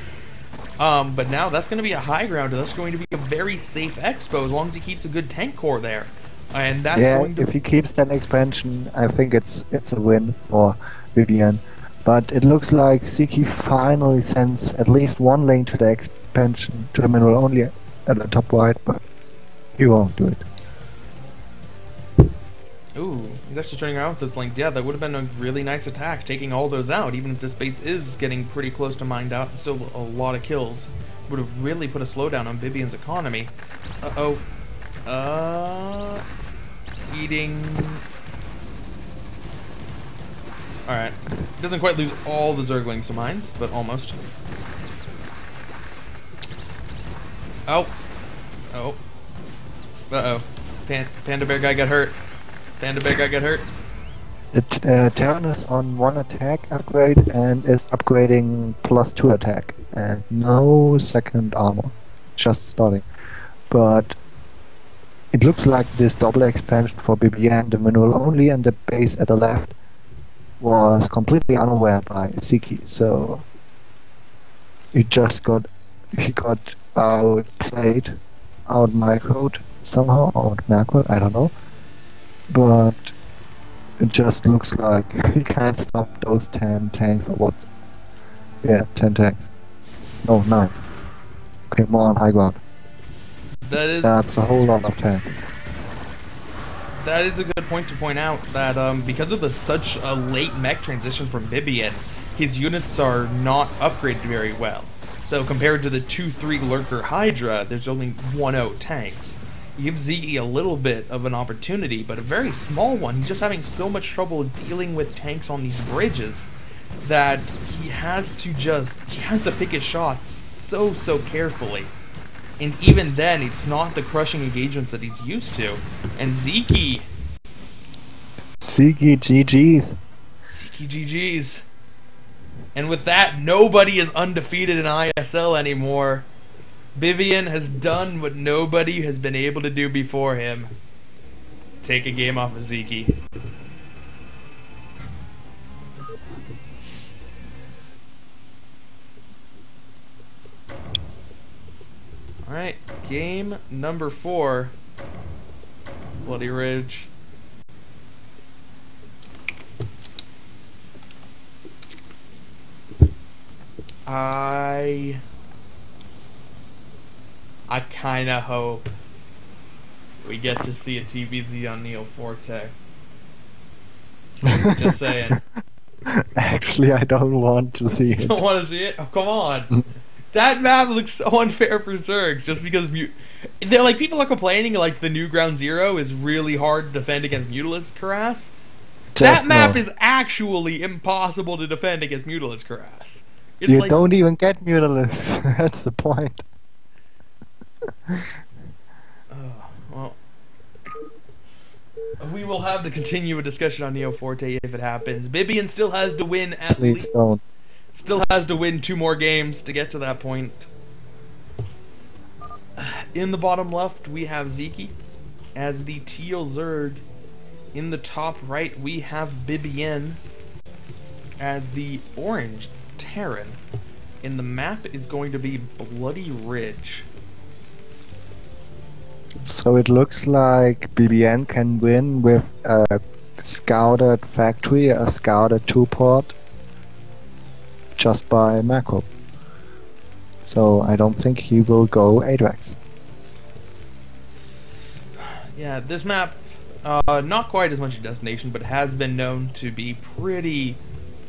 But now that's going to be a high ground, and that's going to be a very safe expo as long as he keeps a good tank core there. And that's going to... if he keeps that expansion, I think it's a win for Bibiane. But it looks like Sziky finally sends at least 1 lane to the expansion, to the mineral only at the top right, but he won't do it. Ooh, he's actually turning around with those lanes. Yeah, that would have been a really nice attack, taking all those out, even if this base is getting pretty close to mined out. It's still a lot of kills. Would have really put a slowdown on Bibiane's economy. Uh-oh. Eating... Alright. Doesn't quite lose all the Zerglings to mines, but almost. Oh. Oh. Uh-oh. Panda Bear guy got hurt. Panda Bear guy got hurt. The Terran is on 1 attack upgrade and is upgrading +2 attack. And no second armor. Just starting. But it looks like this double expansion for Bibiane, the mineral only, and the base at the left was completely unaware by Sziky. So he got outplayed, out microed somehow, out macroed, I don't know. But It just looks like he can't stop those 10 tanks or what? Yeah, 10 tanks. No, 9. Okay, more on high ground. That's a whole lot of tanks. That is a good point to point out that because of such a late mech transition from Bibiane, his units are not upgraded very well. So compared to the 2-3 Lurker Hydra, there's only 1-0 tanks. It gives Sziky a little bit of an opportunity, but a very small one. He's just having so much trouble dealing with tanks on these bridges that he has to pick his shots so carefully. And even then, it's not the crushing engagements that he's used to. And Sziky GG's. Sziky GG's. And with that, nobody is undefeated in ISL anymore. Bibiane has done what nobody has been able to do before him. Take a game off of Sziky. Alright, game number 4. Bloody Ridge. I kinda hope we get to see a TVZ on Ro4. Just saying. Actually, I don't want to see it. You don't want to see it? Oh, come on. That map looks so unfair for Zergs just because they're like, people are complaining like the new Ground Zero is really hard to defend against Mutalisk Harass. That map is actually impossible to defend against Mutalisk Harass. You like, don't even get Mutalisk. That's the point. Well, we will have to continue a discussion on Ro4 if it happens. Bibiane still has to win at least. Don't. Still has to win 2 more games to get to that point. In the bottom left, we have Sziky as the teal Zerg. In the top right, we have Bibiane as the orange Terran. And the map is going to be Bloody Ridge. So it looks like Bibiane can win with a scouted factory, a scouted 2-port, just by macro. So I don't think he will go ADREX. Yeah, this map, not quite as much a destination, but has been known to be pretty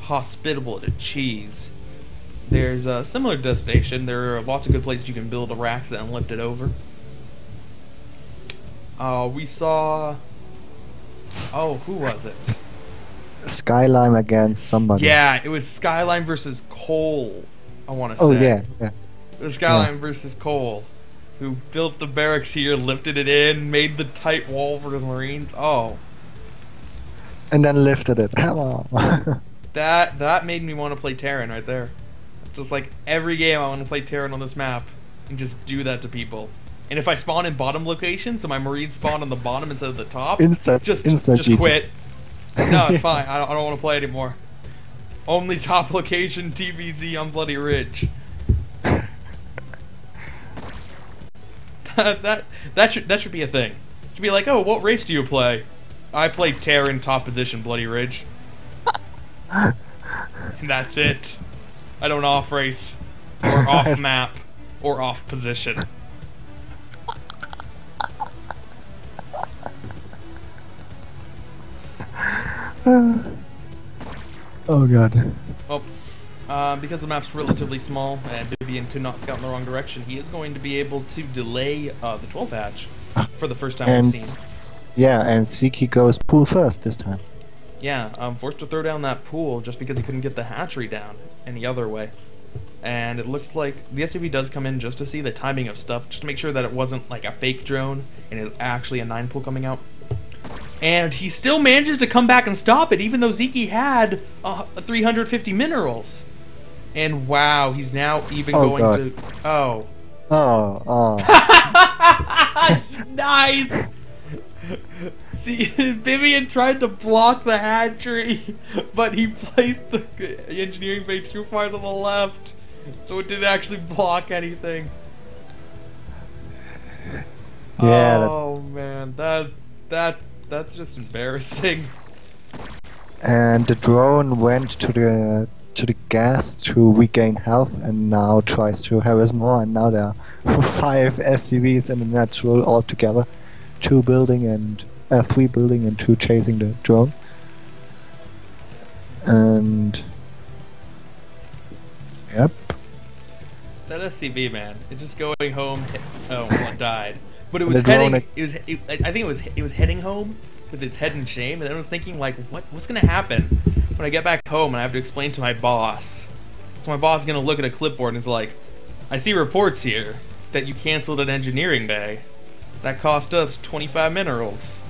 hospitable to cheese. There's a similar destination. There are lots of good places you can build a racks and lift it over. We saw... Oh, who was it? Skyline against somebody. Yeah, it was Skyline versus Cole, I want to say. Oh, yeah. It was Skyline versus Cole, who built the barracks here, lifted it in, made the tight wall for his Marines. Oh. And then lifted it. That made me want to play Terran right there. Just like every game I want to play Terran on this map and just do that to people. And if I spawn in bottom location, so my Marines spawn on the bottom instead of the top, just quit. No, it's fine. I don't want to play anymore. Only top location TVZ on Bloody Ridge. that should be a thing. It should be like, oh, what race do you play? I play Terran top position Bloody Ridge. And that's it. I don't off race or off map or off position. Oh god. Well, because the map's relatively small and Bibiane could not scout in the wrong direction, he is going to be able to delay the 12 hatch for the first time we've seen. Yeah, and Sziky goes pool first this time. Yeah, forced to throw down that pool just because he couldn't get the hatchery down any other way. And it looks like the SUV does come in just to see the timing of stuff, just to make sure that it wasn't like a fake drone and is actually a 9 pool coming out. And he still manages to come back and stop it, even though Sziky had 350 minerals. And wow, he's now even going to... Oh. Oh. Nice! See, Bibiane tried to block the hatchery, but he placed the engineering bay too far to the left, so it didn't actually block anything. Yeah. Oh man, that's just embarrassing. And the drone went to the gas to regain health, and now tries to harass more. And now there are 5 SCVs in the natural altogether, 3 building and 2 chasing the drone. And yep. That SCV, man, it's just going home. Oh, well, it died, but it was heading. I think it was heading home with its head in shame, and then I was thinking, like, what's gonna happen when I get back home and I have to explain to my boss? So my boss is gonna look at a clipboard and is like, "I see reports here that you canceled an engineering bay. That cost us 25 minerals.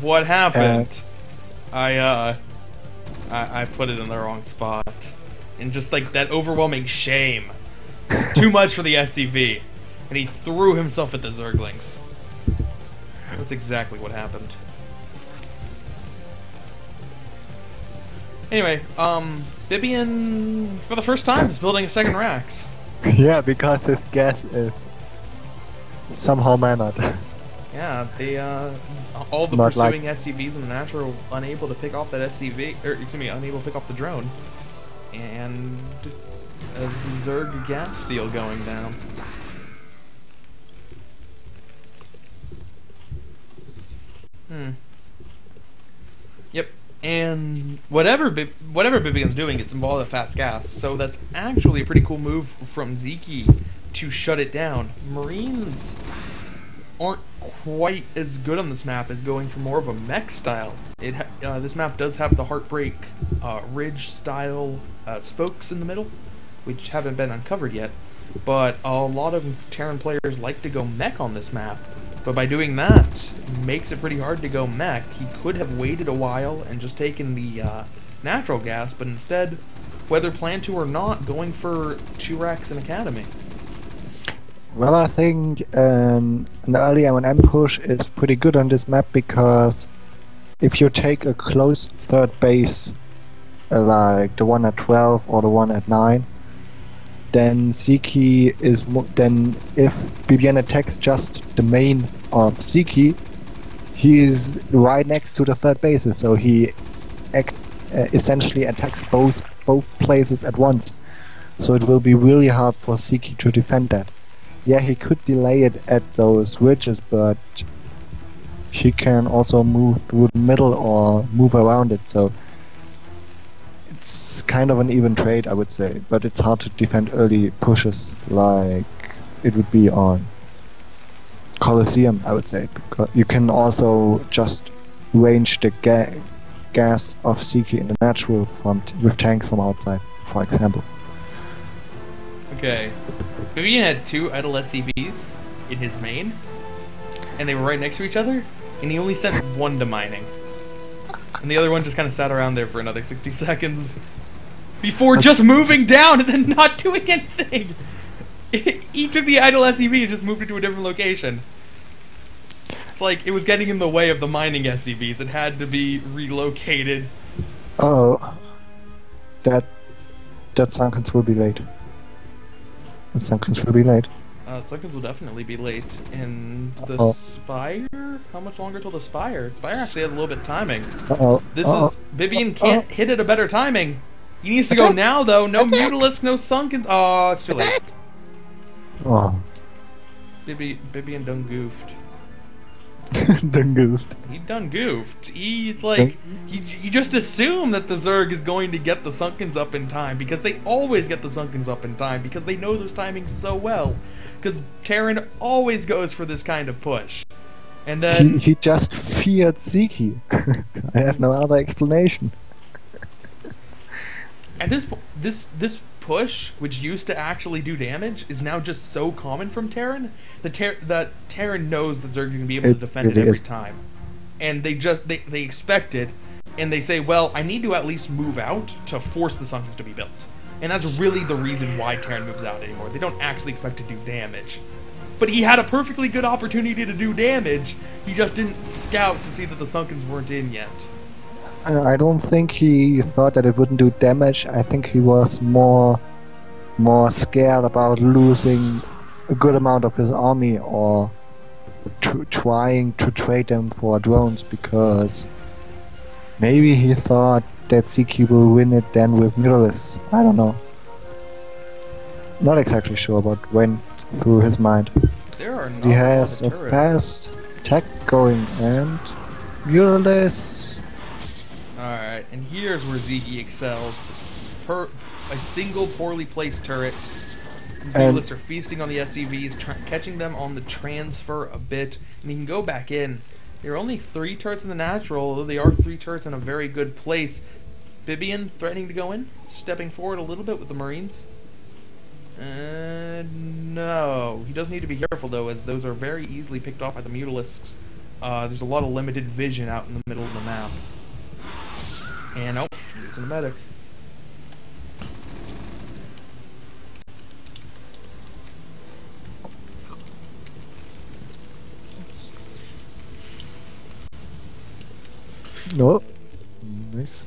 What happened?" I put it in the wrong spot, and just like that overwhelming shame. It's too much for the SCV, and he threw himself at the Zerglings. That's exactly what happened. Anyway, Bibiane, for the first time, is building a second Rax. Yeah, because his gas is somehow mannered. Yeah, they, all the pursuing SCVs in the natural unable to pick off that SCV, or excuse me, unable to pick off the drone. And a Zerg gas steal going down. Yep, and whatever Bibiane's doing, it's involved with fast gas, so that's actually a pretty cool move from Sziky to shut it down. Marines aren't quite as good on this map as going for more of a mech style. This map does have the Heartbreak Ridge style spokes in the middle, which haven't been uncovered yet, but a lot of Terran players like to go mech on this map. But by doing that, makes it pretty hard to go mech. He could have waited a while and just taken the natural gas, but instead, whether planned to or not, going for 2 racks in Academy. Well, I think an early M&M push is pretty good on this map, because if you take a close third base, like the one at 12 or the one at 9, then Sziky is then if Bibiane attacks just the main of Sziky, he is right next to the third bases, so he essentially attacks both places at once. So it will be really hard for Sziky to defend that. Yeah, he could delay it at those ridges, but he can also move through the middle or move around it, so it's kind of an even trade, I would say, but it's hard to defend early pushes like it would be on Colosseum, I would say, because you can also just range the gas of Sziky in the natural front with tanks from outside, for example. Okay, Bibiane had 2 idle SCVs in his main, and they were right next to each other, and he only sent 1 to mining. And the other one just kind of sat around there for another 60 seconds before just moving down and then not doing anything. He took the idle SCV and just moved it to a different location. It's like it was getting in the way of the mining SCVs. It had to be relocated. Oh, that Sunkens will be late. Sunkens will be late. Sunkens will definitely be late. And the Spire? How much longer till the Spire? Spire actually has a little bit of timing. This is... Bibiane can't hit it a better timing. He needs to go now, though. No Mutalisk, no Sunkens. Oh, it's too late. Oh. Bibiane done goofed. Done goofed. He done goofed. He's like... You just assume that the Zerg is going to get the Sunkens up in time, because they always get the Sunkens up in time, because they know those timings so well. Because Terran always goes for this kind of push. And then... He just feared Sziky. I have no other explanation. At this push, which used to actually do damage, is now just so common from Terran that Terran knows that Zerg can be able to defend it every time. And they expect it, and they say, well, I need to at least move out to force the Sunkens to be built. And that's really the reason why Terran moves out anymore. They don't actually expect to do damage. But he had a perfectly good opportunity to do damage. He just didn't scout to see that the Sunkens weren't in yet. I don't think he thought that it wouldn't do damage. I think he was more scared about losing a good amount of his army, or trying to trade them for drones, because maybe he thought that Sziky will win it then with Muralists. I don't know. Not exactly sure what went through his mind. There are not He a has lot a of turrets. fast attack going and Muralists. Alright, and here's where Sziky excels. A single poorly placed turret. The Muralists are feasting on the SCVs, catching them on the transfer a bit, and he can go back in. There are only 3 turrets in the natural, although they are 3 turrets in a very good place. Bibiane threatening to go in, stepping forward a little bit with the Marines. No, he does need to be careful though, as those are very easily picked off by the Mutalisks. There's a lot of limited vision out in the middle of the map. And oh, losing a medic. No. Nice.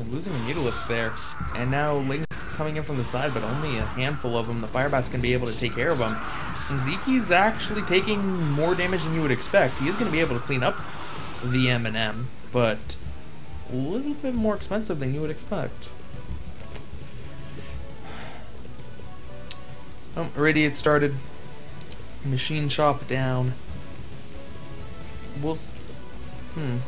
Losing a Mutalisk there. And now Lings coming in from the side, but only a handful of them. The Firebats can be able to take care of them. And Sziky's actually taking more damage than you would expect. He is going to be able to clean up the M&M, but a little bit more expensive than you would expect. Irradiate started. Machine shop down.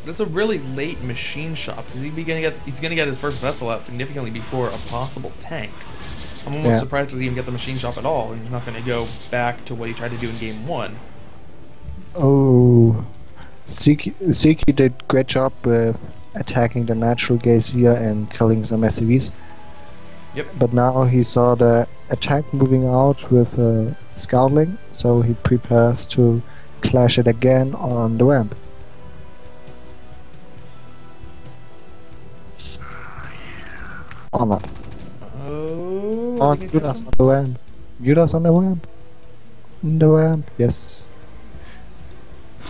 That's a really late machine shop. He's gonna get his first vessel out significantly before a possible tank. I'm almost surprised to see him get the machine shop at all, and he's not gonna go back to what he tried to do in game 1. Oh, Sziky did great job with attacking the natural Gazier and killing some SCVs. Yep. But now he saw the attack moving out with a Scoutling, so he prepares to clash it again on the ramp. Or not. Oh, On Judas on the ramp. Judas on the ramp. On the ramp, yes.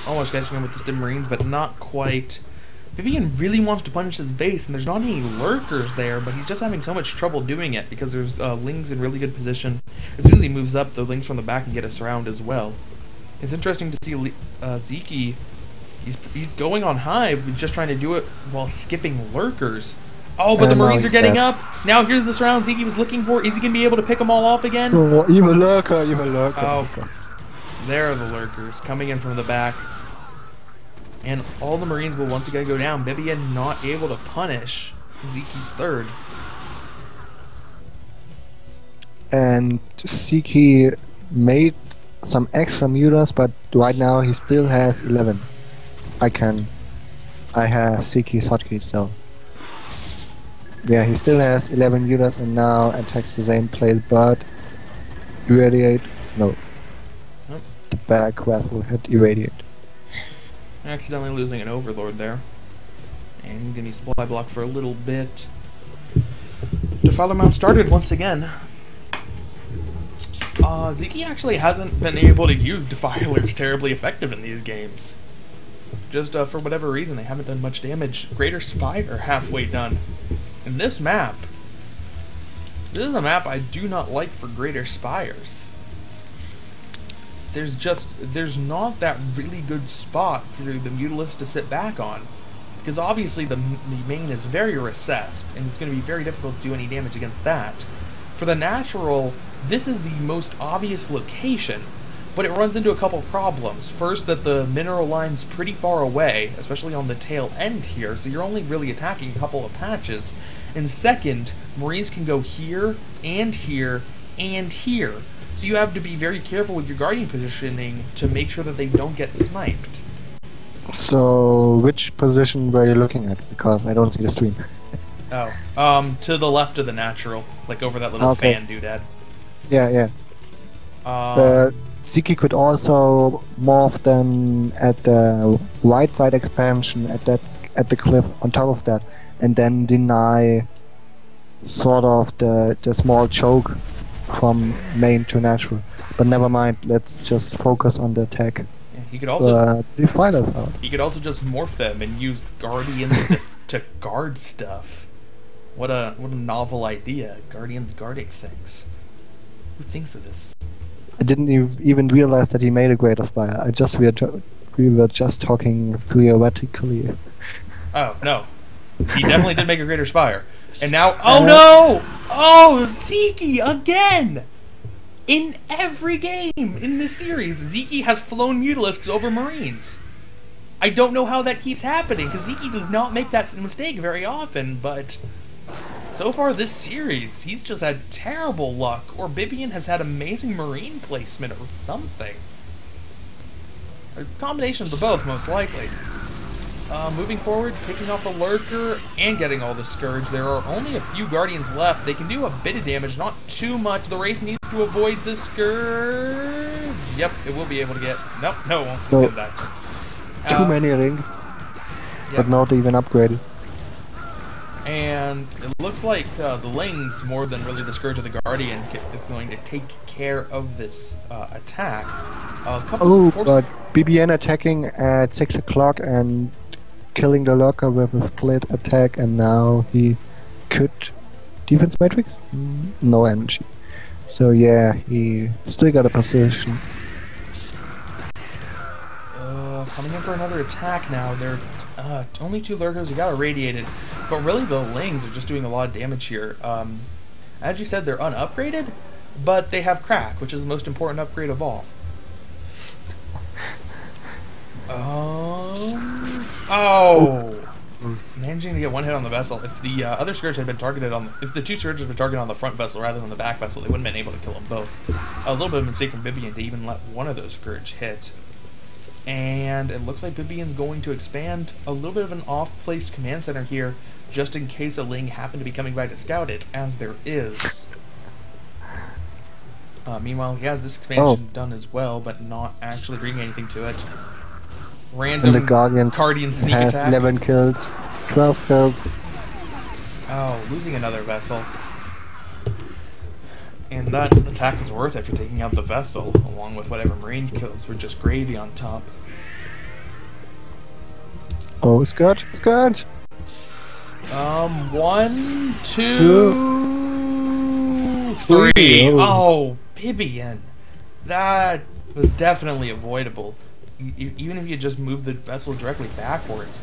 almost catching him with the Stim Marines, but not quite. Bibiane really wants to punish his base, and there's not any lurkers there, but he's just having so much trouble doing it because there's Lings in really good position. As soon as he moves up, the Lings from the back can get a surround as well. It's interesting to see Sziky. He's going on high, but just trying to do it while skipping lurkers. Oh, but the Marines are getting up. Now here's the surround Sziky was looking for. Is he going to be able to pick them all off again? Oh, evil lurker, evil lurker. Oh, there are the lurkers coming in from the back. And all the Marines will once again go down. Bibiane not able to punish Sziky's third. And Sziky made some extra mutas, but right now he still has 11. I have Sziky's hotkeys, so yeah, he still has 11 mutas and now attacks the same place, but irradiate, no. Nope. The back vessel had irradiate. Accidentally losing an Overlord there. And gonna be supply block for a little bit. Defiler Mount started once again. Sziky actually hasn't been able to use Defilers terribly effective in these games. Just for whatever reason, they haven't done much damage. Greater Spire halfway done. In this map, this is a map I do not like for Greater Spires. There's not that really good spot for the Mutalist to sit back on. Because obviously the main is very recessed, and it's going to be very difficult to do any damage against that. For the natural, this is the most obvious location, but it runs into a couple problems. First, that the mineral line's pretty far away, especially on the tail end here, so you're only really attacking a couple of patches. And second, Marines can go here, and here, and here. So you have to be very careful with your Guardian positioning to make sure that they don't get sniped. So, which position were you looking at? Because I don't see the stream. Oh, to the left of the natural, like over that little fan doodad. Yeah, yeah. Sziky could also morph them at the right side expansion at the cliff on top of that, and then deny sort of the small choke from main to natural. But never mind. Let's just focus on the attack. Yeah, he could also defile us out. He could also just morph them and use Guardians to guard stuff. What a novel idea. Guardians guarding things. Who thinks of this? I didn't even realize that he made a Greater Spire. I just We were just talking theoretically. Oh, no. He definitely did make a greater spire. And now... Oh, no! Oh, Sziky again! In every game in this series, Sziky has flown Mutalisks over Marines. I don't know how that keeps happening, because Sziky does not make that mistake very often, but... So far this series, he's just had terrible luck, or Bibiane has had amazing Marine placement or something. A combination of the both, most likely. Moving forward, picking off the Lurker and getting all the Scourge. There are only a few Guardians left. They can do a bit of damage, not too much. The Wraith needs to avoid the Scourge. Yep, it will be able to get... Nope, no, it won't. It's gonna die. Too many rings, yep. But not even upgraded. And it looks like the Lings, more than really the Scourge of the Guardian, is going to take care of this attack. But Bibiane attacking at 6 o'clock and killing the Lurker with a split attack, and now he could defense matrix? No energy. So yeah, he still got a position. Coming in for another attack now. They're only 2 Lurkers who got irradiated, but really the Lings are just doing a lot of damage here. As you said, they're unupgraded, but they have Crack, which is the most important upgrade of all. Oh! Managing to get one hit on the vessel. If the other Scourge had been targeted on, if the 2 Scourges had been targeted on the front vessel rather than the back vessel, they wouldn't have been able to kill them both. A little bit of a mistake from Bibiane to even let one of those Scourge hit. And it looks like Bibiane's going to expand a little bit of an off-placed command center here, just in case a Ling happened to be coming by to scout it, as there is. Meanwhile, he has this expansion done as well, but not actually bringing anything to it. Random and the Guardian sneak has attack. 11 kills, 12 kills. Oh, losing another vessel. And that attack was worth it for taking out the vessel, along with whatever Marine kills were just gravy on top. Oh, Scourge, Scourge! 1, 2, 3. Oh, Bibiane. That was definitely avoidable. Even if you just moved the vessel directly backwards.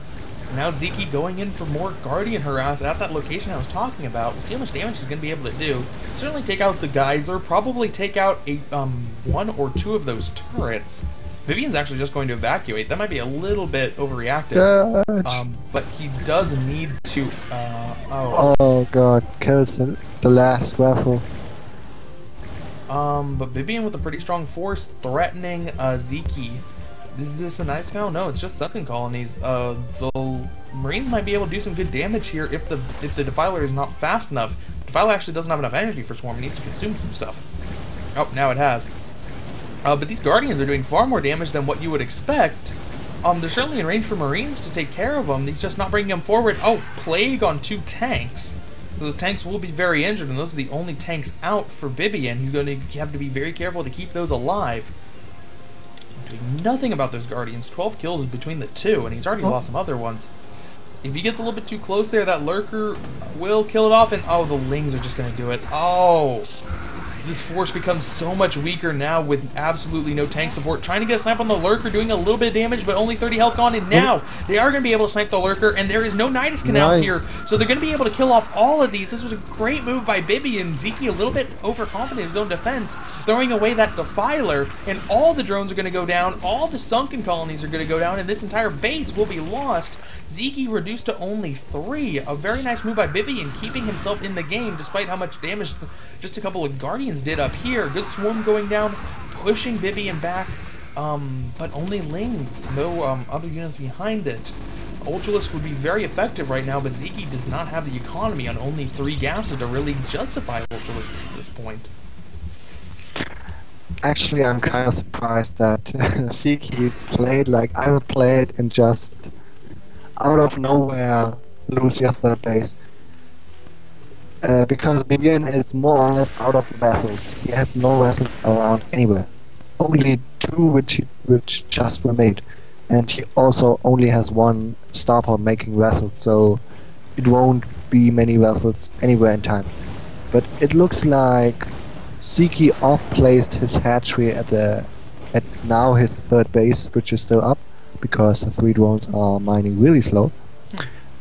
Now Sziky going in for more Guardian harass at that location I was talking about. We'll see how much damage he's going to be able to do. Certainly take out the Geyser, probably take out a 1 or 2 of those turrets. Bibiane's actually just going to evacuate. That might be a little bit overreactive. But he does need to... Oh god, kills the last vessel. But Bibiane with a pretty strong force threatening Sziky. Is this a Night Scout? No, it's just Sunken Colonies. The Marines might be able to do some good damage here if the Defiler is not fast enough. Defiler actually doesn't have enough energy for Swarm. It needs to consume some stuff. Oh, now it has. But these Guardians are doing far more damage than what you would expect. They're certainly in range for Marines to take care of them. He's just not bringing them forward. Oh, Plague on 2 tanks. So the tanks will be very injured, and those are the only tanks out for Bibiane. He's going to have to be very careful to keep those alive. Doing nothing about those Guardians. 12 kills between the 2, and he's already lost some other ones. If he gets a little bit too close there, that Lurker will kill it off, and oh, the Lings are just going to do it. Oh, this force becomes so much weaker now with absolutely no tank support. Trying to get a snipe on the Lurker, doing a little bit of damage, but only 30 health gone, and now they are going to be able to snipe the Lurker, and there is no Nidus Canal here, so they're going to be able to kill off all of these. This was a great move by Bibiane. Sziky a little bit overconfident in his own defense, throwing away that Defiler, and all the drones are going to go down, all the Sunken Colonies are going to go down, and this entire base will be lost. Sziky reduced to only 3. A very nice move by Bibiane, keeping himself in the game despite how much damage just a couple of Guardians did up here. Good swarm going down, pushing Bibiane back, but only Lings, no other units behind it. Ultralisk would be very effective right now, but Sziky does not have the economy on only 3 gases to really justify Ultralisks at this point. Actually, I'm kind of surprised that Sziky played like I would play it and just out of nowhere lose your 3rd base. Because Bibiane is more or less out of vessels. He has no vessels around anywhere. Only 2 which just were made. And he also only has 1 starport making vessels, so it won't be many vessels anywhere in time. But it looks like Sziky off-placed his hatchery at now his 3rd base, which is still up, because the 3 drones are mining really slow.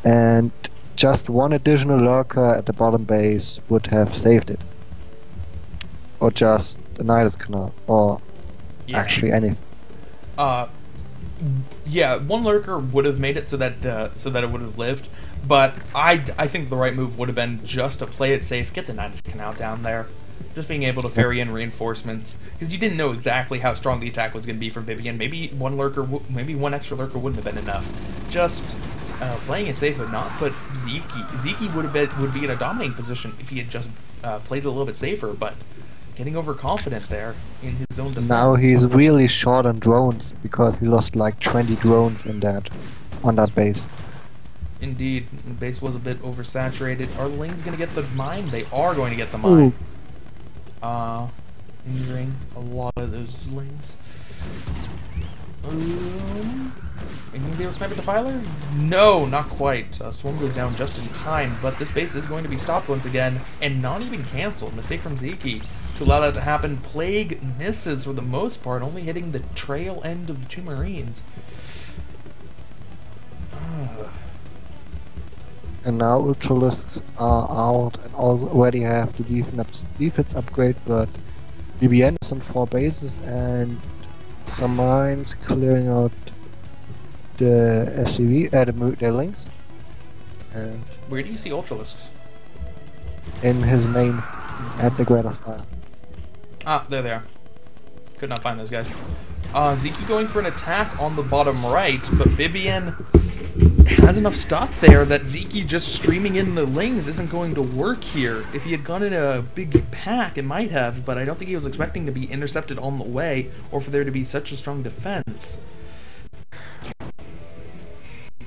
And just one additional lurker at the bottom base would have saved it. Or just the Nidus Canal, or actually anything. Yeah, one lurker would have made it so that it would have lived, but I think the right move would have been just to play it safe, get the Nidus Canal down there, just being able to ferry in reinforcements, because you didn't know exactly how strong the attack was going to be from Bibiane. Maybe one extra lurker wouldn't have been enough. Just playing it safe would not put Sziky. Sziky would be in a dominating position if he had just played it a little bit safer, but getting overconfident there in his own defense. Now he's really short on drones because he lost like 20 drones on that base. Indeed, the base was a bit oversaturated. Are the Lings going to get the mine? They are going to get the mine. Injuring a lot of those Lings. Are you going to be able to snipe a Defiler? No, not quite. Swarm goes down just in time, but this base is going to be stopped once again, and not even cancelled. Mistake from Sziky to allow that to happen. Plague misses for the most part, only hitting the trail end of the 2 Marines. And now Ultralisks are out and already have the defense upgrade, but Bibiane is on 4 bases and some mines clearing out the SCV, the Lings. And where do you see Ultralisks? In his main, at the Great of Fire. Ah, there they are. Could not find those guys. Sziky going for an attack on the bottom right, but Bibiane has enough stuff there that Sziky just streaming in the Lings isn't going to work here. If he had gone in a big pack, it might have, but I don't think he was expecting to be intercepted on the way, or for there to be such a strong defense.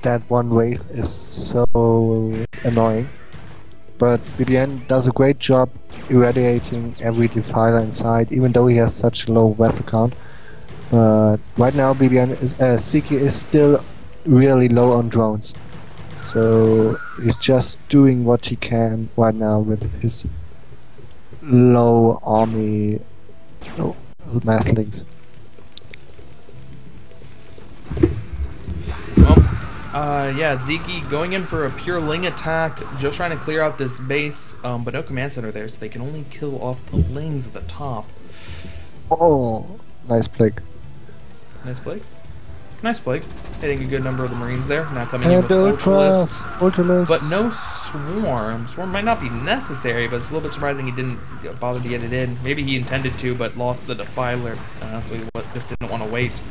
That one wave is so annoying, but Bibiane does a great job irradiating every Defiler inside, even though he has such a low vessel count. But right now Sziky is still really low on drones, so he's just doing what he can right now with his low army, mass Lings. Yeah, Sziky going in for a pure Ling attack, just trying to clear out this base, but no command center there, so they can only kill off the Lings at the top. Oh, nice plague. Nice plague? Nice plague. Hitting a good number of the Marines there, now coming in with Ultralisks. But no Swarm. Swarm might not be necessary, but it's a little bit surprising he didn't bother to get it in. Maybe he intended to, but lost the Defiler, so he just didn't want to wait.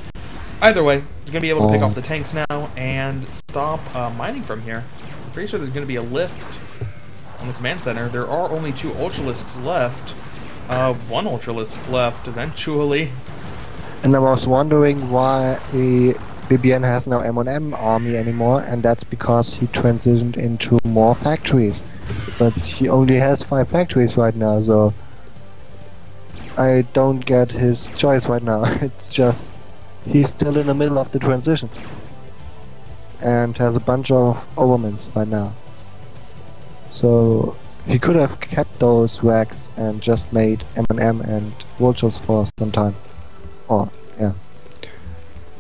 Either way, he's going to be able to pick off the tanks now and stop mining from here. I'm pretty sure there's going to be a lift on the command center. There are only 2 Ultralisks left. 1 Ultralisk left eventually. And I was wondering why Bibiane has no M1M army anymore, and that's because he transitioned into more factories. But he only has 5 factories right now, so I don't get his choice right now. It's just he's still in the middle of the transition and has a bunch of overmans right now. So he could have kept those racks and just made M&M and vultures for some time. Oh, yeah.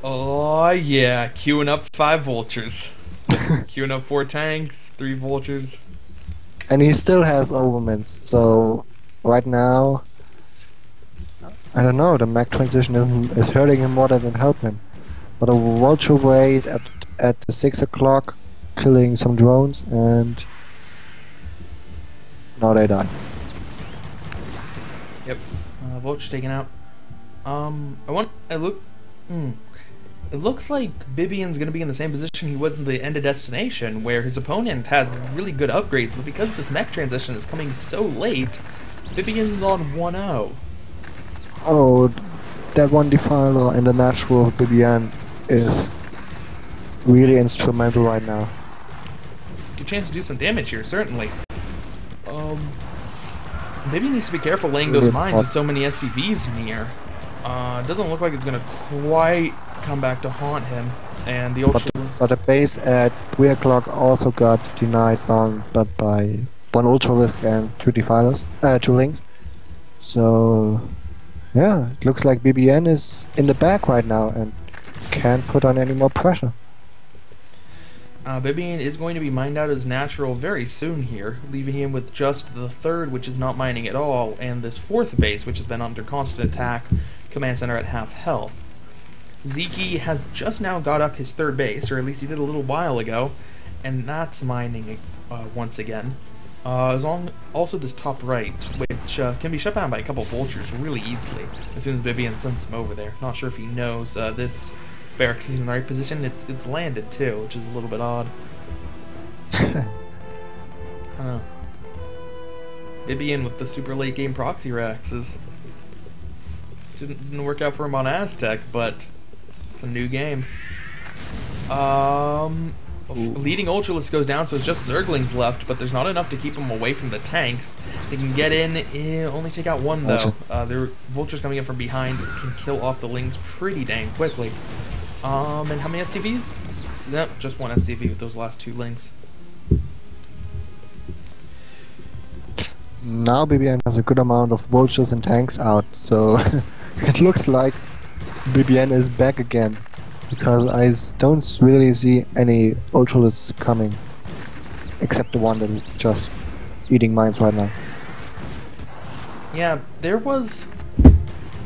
Oh, yeah. Queuing up 5 vultures. Queuing up 4 tanks, 3 vultures. And he still has overmans, so right now I don't know, the mech transition is hurting him more than it helped him. But a vulture raid at 6 o'clock, killing some drones, and now they die. Yep, vulture taken out. It looks like Bibiane's going to be in the same position he was in the end of Destination, where his opponent has really good upgrades, but because this mech transition is coming so late, Bibiane's on 1-0. Oh, that one Defiler in the natural of Bibiane is really instrumental right now. Good chance to do some damage here, certainly. Maybe he needs to be careful laying those mines with so many SCVs near. It doesn't look like it's going to quite come back to haunt him. And the Ultralisks... But the base at 3 o'clock also got denied but by 1 Ultralisk and 2 Defilers, 2 Lings. So... yeah, it looks like Bibiane is in the back right now, and can't put on any more pressure. Bibiane is going to be mined out as natural very soon here, leaving him with just the third, which is not mining at all, and this fourth base, which has been under constant attack, command center at half health. Sziky has just now got up his third base, or at least he did a little while ago, and that's mining once again. Also this top right, which can be shut down by a couple vultures really easily as soon as Bibiane sends him over there. Not sure if he knows this barracks is in the right position. It's landed too, which is a little bit odd. I don't know. Bibiane with the super late game proxy rexes. Didn't work out for him on Aztec, but it's a new game. Leading Ultralisk goes down, so it's just Zerglings left, but there's not enough to keep them away from the tanks. They can get in, only take out one though. Their vultures coming in from behind can kill off the Lings pretty dang quickly. And how many SCVs? Nope, just one SCV with those last two Lings. Now Bibiane has a good amount of vultures and tanks out, so it looks like Bibiane is back again. Because I don't really see any Ultralisks coming, except the one that is just eating mines right now. Yeah, there was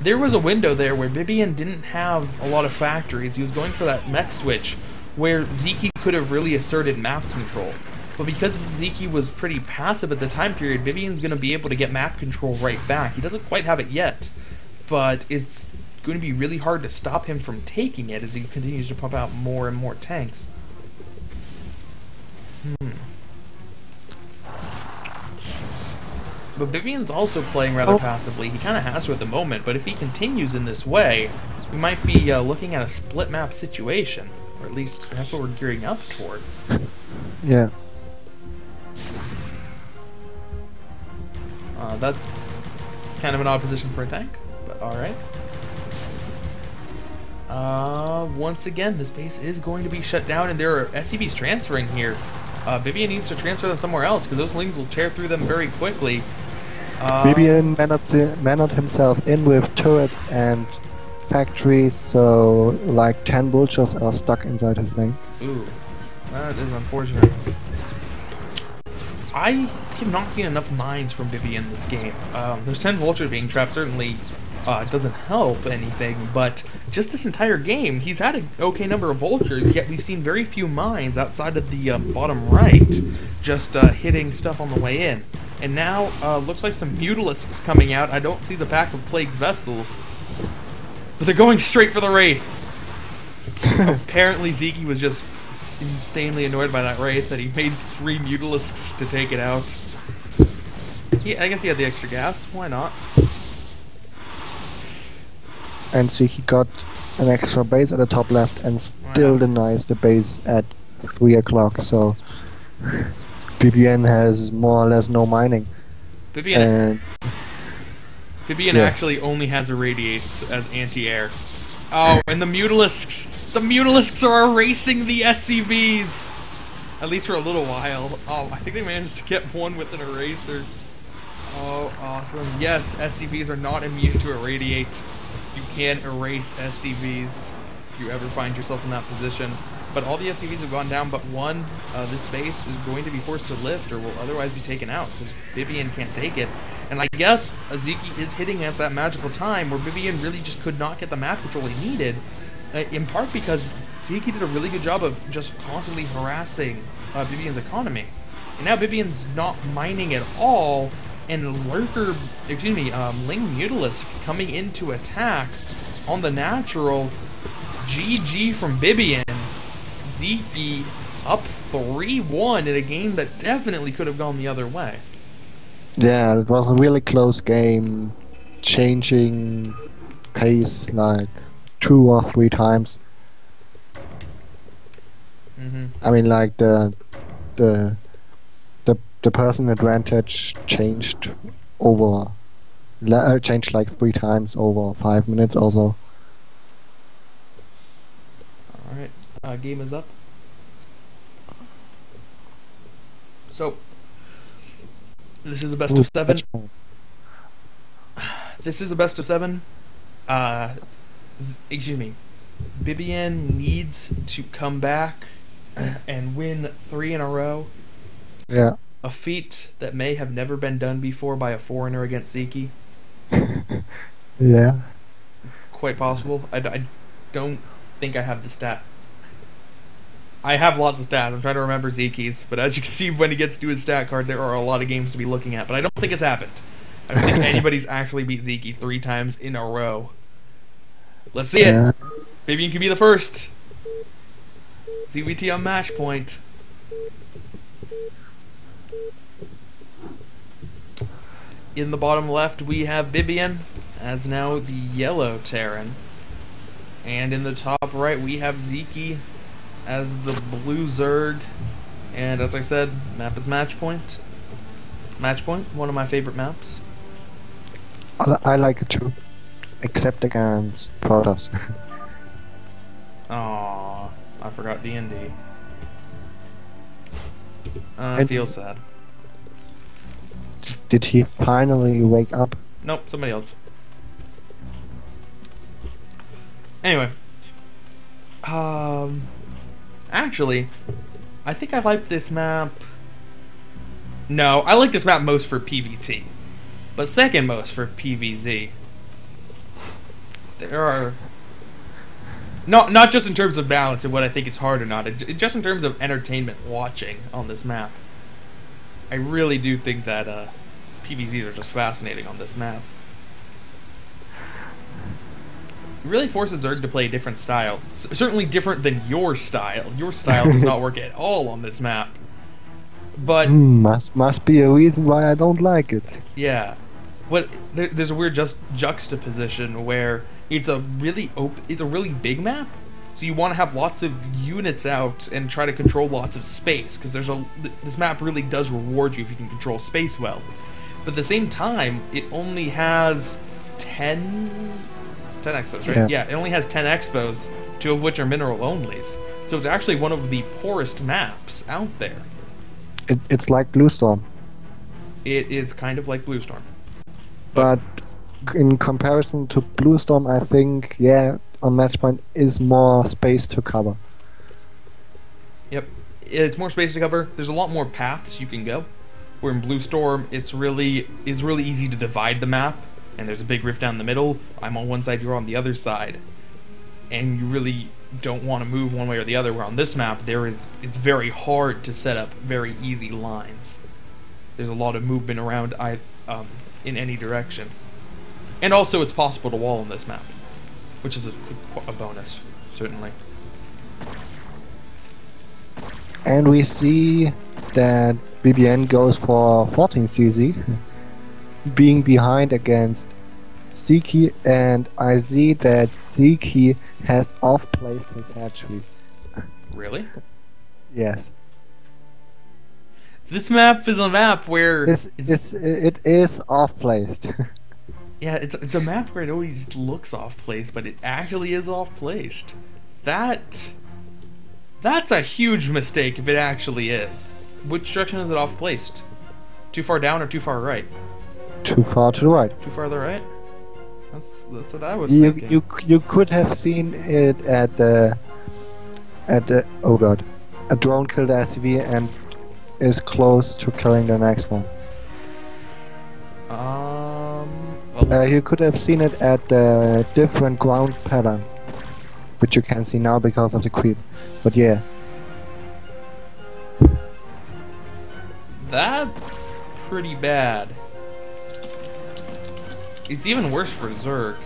a window there where Bibiane didn't have a lot of factories. He was going for that mech switch, where Sziky could have really asserted map control. But because Sziky was pretty passive at the time period, Bibiane's going to be able to get map control right back. He doesn't quite have it yet, but it's going to be really hard to stop him from taking it as he continues to pump out more and more tanks. But Bibiane's also playing rather passively. He kind of has to at the moment, but if he continues in this way, we might be looking at a split map situation, or at least that's what we're gearing up towards. Yeah. That's kind of an odd position for a tank, but alright. Once again, this base is going to be shut down, and there are SCVs transferring here. Bibiane needs to transfer them somewhere else, because those Lings will tear through them very quickly. Bibiane mannered himself in with turrets and factories, so like 10 vultures are stuck inside his main. Ooh, that is unfortunate. I have not seen enough mines from Bibiane this game. There's 10 vultures being trapped, certainly doesn't help anything, but just this entire game, he's had an okay number of vultures, yet we've seen very few mines outside of the bottom right, just hitting stuff on the way in. And now, looks like some Mutalisks coming out. I don't see the pack of Plagued Vessels, but they're going straight for the Wraith. Apparently Sziky was just insanely annoyed by that Wraith that he made 3 Mutalisks to take it out. Yeah, I guess he had the extra gas, why not? And Sziky got an extra base at the top left and still denies the base at 3 o'clock, so Bibiane has more or less no mining. Bibiane actually only has irradiates as anti-air. Oh, and the Mutalisks! The Mutalisks are erasing the SCVs! At least for a little while. Oh, I think they managed to get one with an eraser. Oh, awesome. Yes, SCVs are not immune to irradiate. You can erase SCVs if you ever find yourself in that position. But all the SCVs have gone down but one. This base is going to be forced to lift or will otherwise be taken out because Bibiane can't take it. And I guess Sziky is hitting at that magical time where Bibiane really just could not get the map control he needed, in part because Sziky did a really good job of just constantly harassing Bibiane's economy. And now Bibiane's not mining at all, and Ling Mutalisk coming into attack on the natural. GG from Bibiane. Sziky up 3-1 in a game that definitely could have gone the other way. Yeah, it was a really close game, changing pace like 2 or 3 times. I mean, like the person advantage changed changed like 3 times over 5 minutes also. Alright, game is up. So, this is a best of 7. This is a best of 7. Excuse me. Bibiane needs to come back and win 3 in a row. Yeah. A feat that may have never been done before by a foreigner against Sziky. Yeah. Quite possible. I don't think I have the stat. I have lots of stats. I'm trying to remember Sziky's, but as you can see when he gets to his stat card, there are a lot of games to be looking at. But I don't think it's happened. I don't think anybody's actually beat Sziky 3 times in a row. Let's see it. Bibiane can be the first. CVT on match point. In the bottom left, we have Bibiane as now the yellow Terran. And in the top right, we have Sziky as the blue Zerg. And as I said, map is match point. Match point, one of my favorite maps. I like it too. Except against Protoss. Aww, I forgot D&D. I feel sad. Did he finally wake up? Nope, somebody else. Anyway. Actually, I think I like this map. No, I like this map most for PvT. But second most for PvZ. There are... Not just in terms of balance and what I think it's hard or not, just in terms of entertainment watching on this map. I really do think that PvZs are just fascinating on this map. It really forces Zerg to play a different style. Certainly different than your style. Your style does not work at all on this map. But... must be a reason why I don't like it. Yeah. But there's a weird juxtaposition where it's a really big map, so you want to have lots of units out and try to control lots of space, because this map really does reward you if you can control space well. But at the same time, it only has 10 expos, right? Yeah, it only has 10 expos, 2 of which are mineral onlys. So it's actually one of the poorest maps out there. It's like Blue Storm. It is kind of like Blue Storm. But in comparison to Blue Storm, I think, yeah, on match point is more space to cover. Yep, it's more space to cover. There's a lot more paths you can go. Where in Blue Storm, it's really easy to divide the map, and there's a big rift down the middle. I'm on one side, you're on the other side, and you really don't want to move one way or the other. Where on this map, it's very hard to set up very easy lines. There's a lot of movement around in any direction. And also it's possible to wall on this map, which is a bonus, certainly. And we see that Bibiane goes for 14 CZ, being behind against Sziky, and I see that Sziky has off-placed his hatchery. Really? Yes. This map is a map where... it is off-placed. Yeah, it's a map where it always looks off-placed, but it actually is off-placed. That's a huge mistake if it actually is. Which direction is it off-placed? Too far down or too far right? Too far to the right. Too far to the right? That's what I was thinking. You could have seen it at the oh god, a drone killed the SCV and is close to killing the next one. You could have seen it at the different ground pattern, which you can see now because of the creep. But yeah. That's pretty bad. It's even worse for Zerg,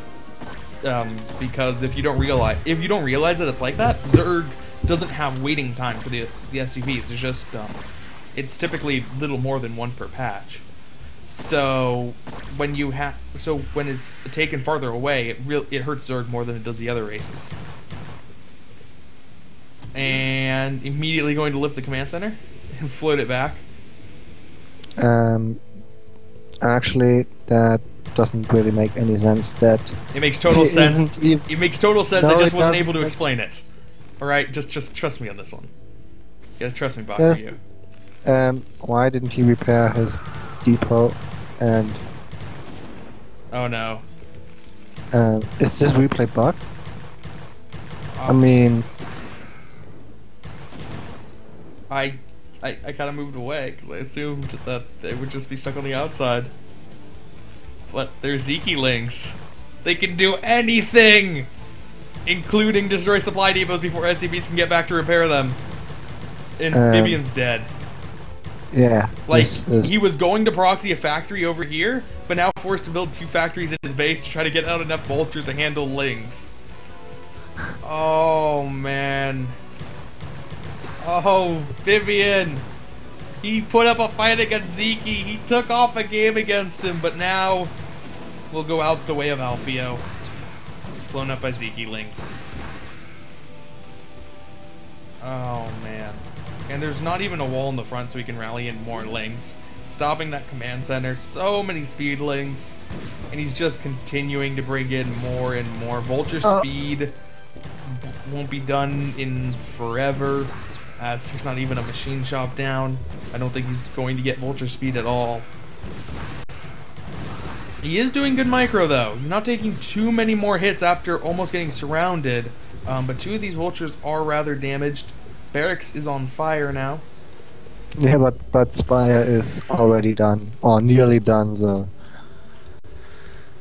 because if you don't realize that it's like that, Zerg doesn't have waiting time for the SCVs. It's just it's typically little more than 1 per patch. So when it's taken farther away, it hurts Zerg more than it does the other races. And immediately going to lift the command center and float it back. Actually, that doesn't really make any sense. That it makes total sense. It makes total sense. No, I just wasn't able to explain it. All right, just trust me on this one. You gotta trust me, Baku. Why didn't he repair his depot? And oh no. Is this replay bug? I mean, I kind of moved away because I assumed that they would just be stuck on the outside. But they're Sziky links. They can do anything, including destroy supply depots before SCVs can get back to repair them. And Bibiane's dead. yeah. Like, he was going to proxy a factory over here, but now forced to build 2 factories in his base to try to get out enough vultures to handle lings. Oh, man. Oh, Bibiane. He put up a fight against Sziky. He took off a game against him, but now we'll go out the way of Alfio. Blown up by Sziky lings. Oh, man. And there's not even a wall in the front so we can rally in more lings. Stopping that command center. So many speedlings. And he's just continuing to bring in more and more. Vulture speed won't be done in forever, as there's not even a machine shop down. I don't think he's going to get vulture speed at all. He is doing good micro though. He's not taking too many more hits after almost getting surrounded. But 2 of these vultures are rather damaged. Barracks is on fire now. Yeah, but Spire is already done, or nearly done, so...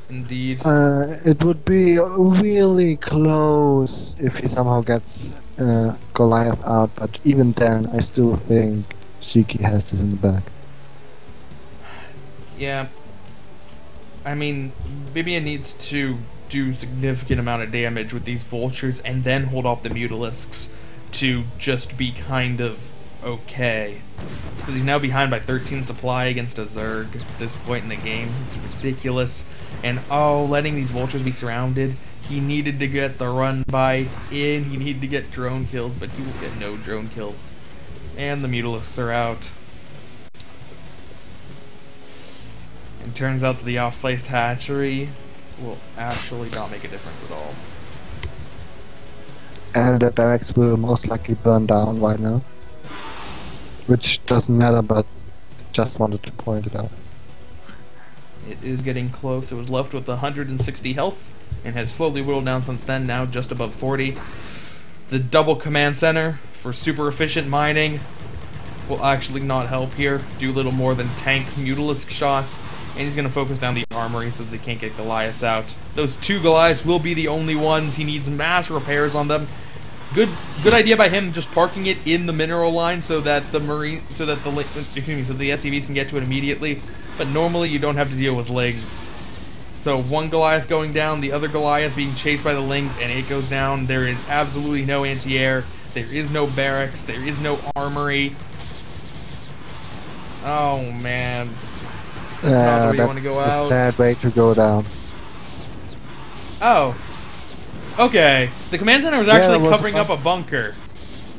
Indeed. It would be really close if he somehow gets Goliath out, but even then, I still think Sziky has this in the back. Yeah. I mean, Bibiane needs to do significant amount of damage with these vultures and then hold off the mutalisks to just be kind of okay. Because he's now behind by 13 supply against a Zerg at this point in the game. It's ridiculous. And oh, letting these vultures be surrounded. He needed to get the run by in. He needed to get drone kills, but he will get no drone kills. And the mutalisks are out. And turns out that the off-placed hatchery will actually not make a difference at all. And the barracks will most likely burn down right now. Which doesn't matter, but just wanted to point it out. It is getting close. It was left with 160 health and has slowly whittled down since then, now just above 40. The double command center for super efficient mining will actually not help here. Do little more than tank mutalisk shots, and he's going to focus down the armory so they can't get Goliaths out. Those 2 Goliaths will be the only ones. He needs mass repairs on them. Good idea by him just parking it in the mineral line so that the SCVs can get to it immediately. But normally you don't have to deal with lings. So 1 Goliath going down, the other Goliath being chased by the lings, and it goes down. There is absolutely no anti-air. There is no barracks. There is no armory. Oh man. That's not the way you want to go out. That's a sad way to go down. Oh. Okay. The command center was actually covering up a bunker.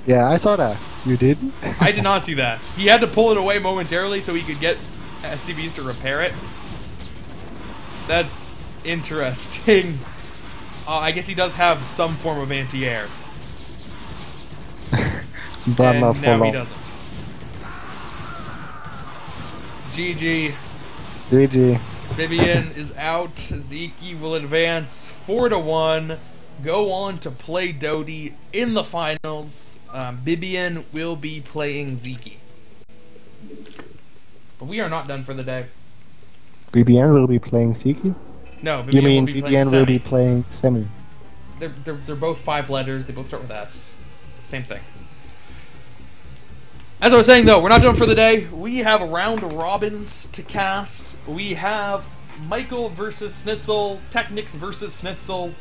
Yeah, I saw that. You didn't? I did not see that. He had to pull it away momentarily so he could get SCVs to repair it. That's interesting. I guess he does have some form of anti-air. But and not for now long. he doesn't. GG. GG. Bibiane is out. Sziky will advance 4-1. Go on to play Dodie in the finals. Bibiane will be playing Sziky. But we are not done for the day. Bibiane will be playing Sziky? No, Bibiane You mean will be Bibiane will be playing Semi? They're both 5 letters. They both start with S. Same thing. As I was saying, though, we're not done for the day. We have round robins to cast. We have Michael versus Schnitzel, Technics versus Schnitzel,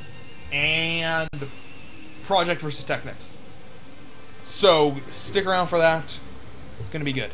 and Project versus Technics. So stick around for that. It's going to be good.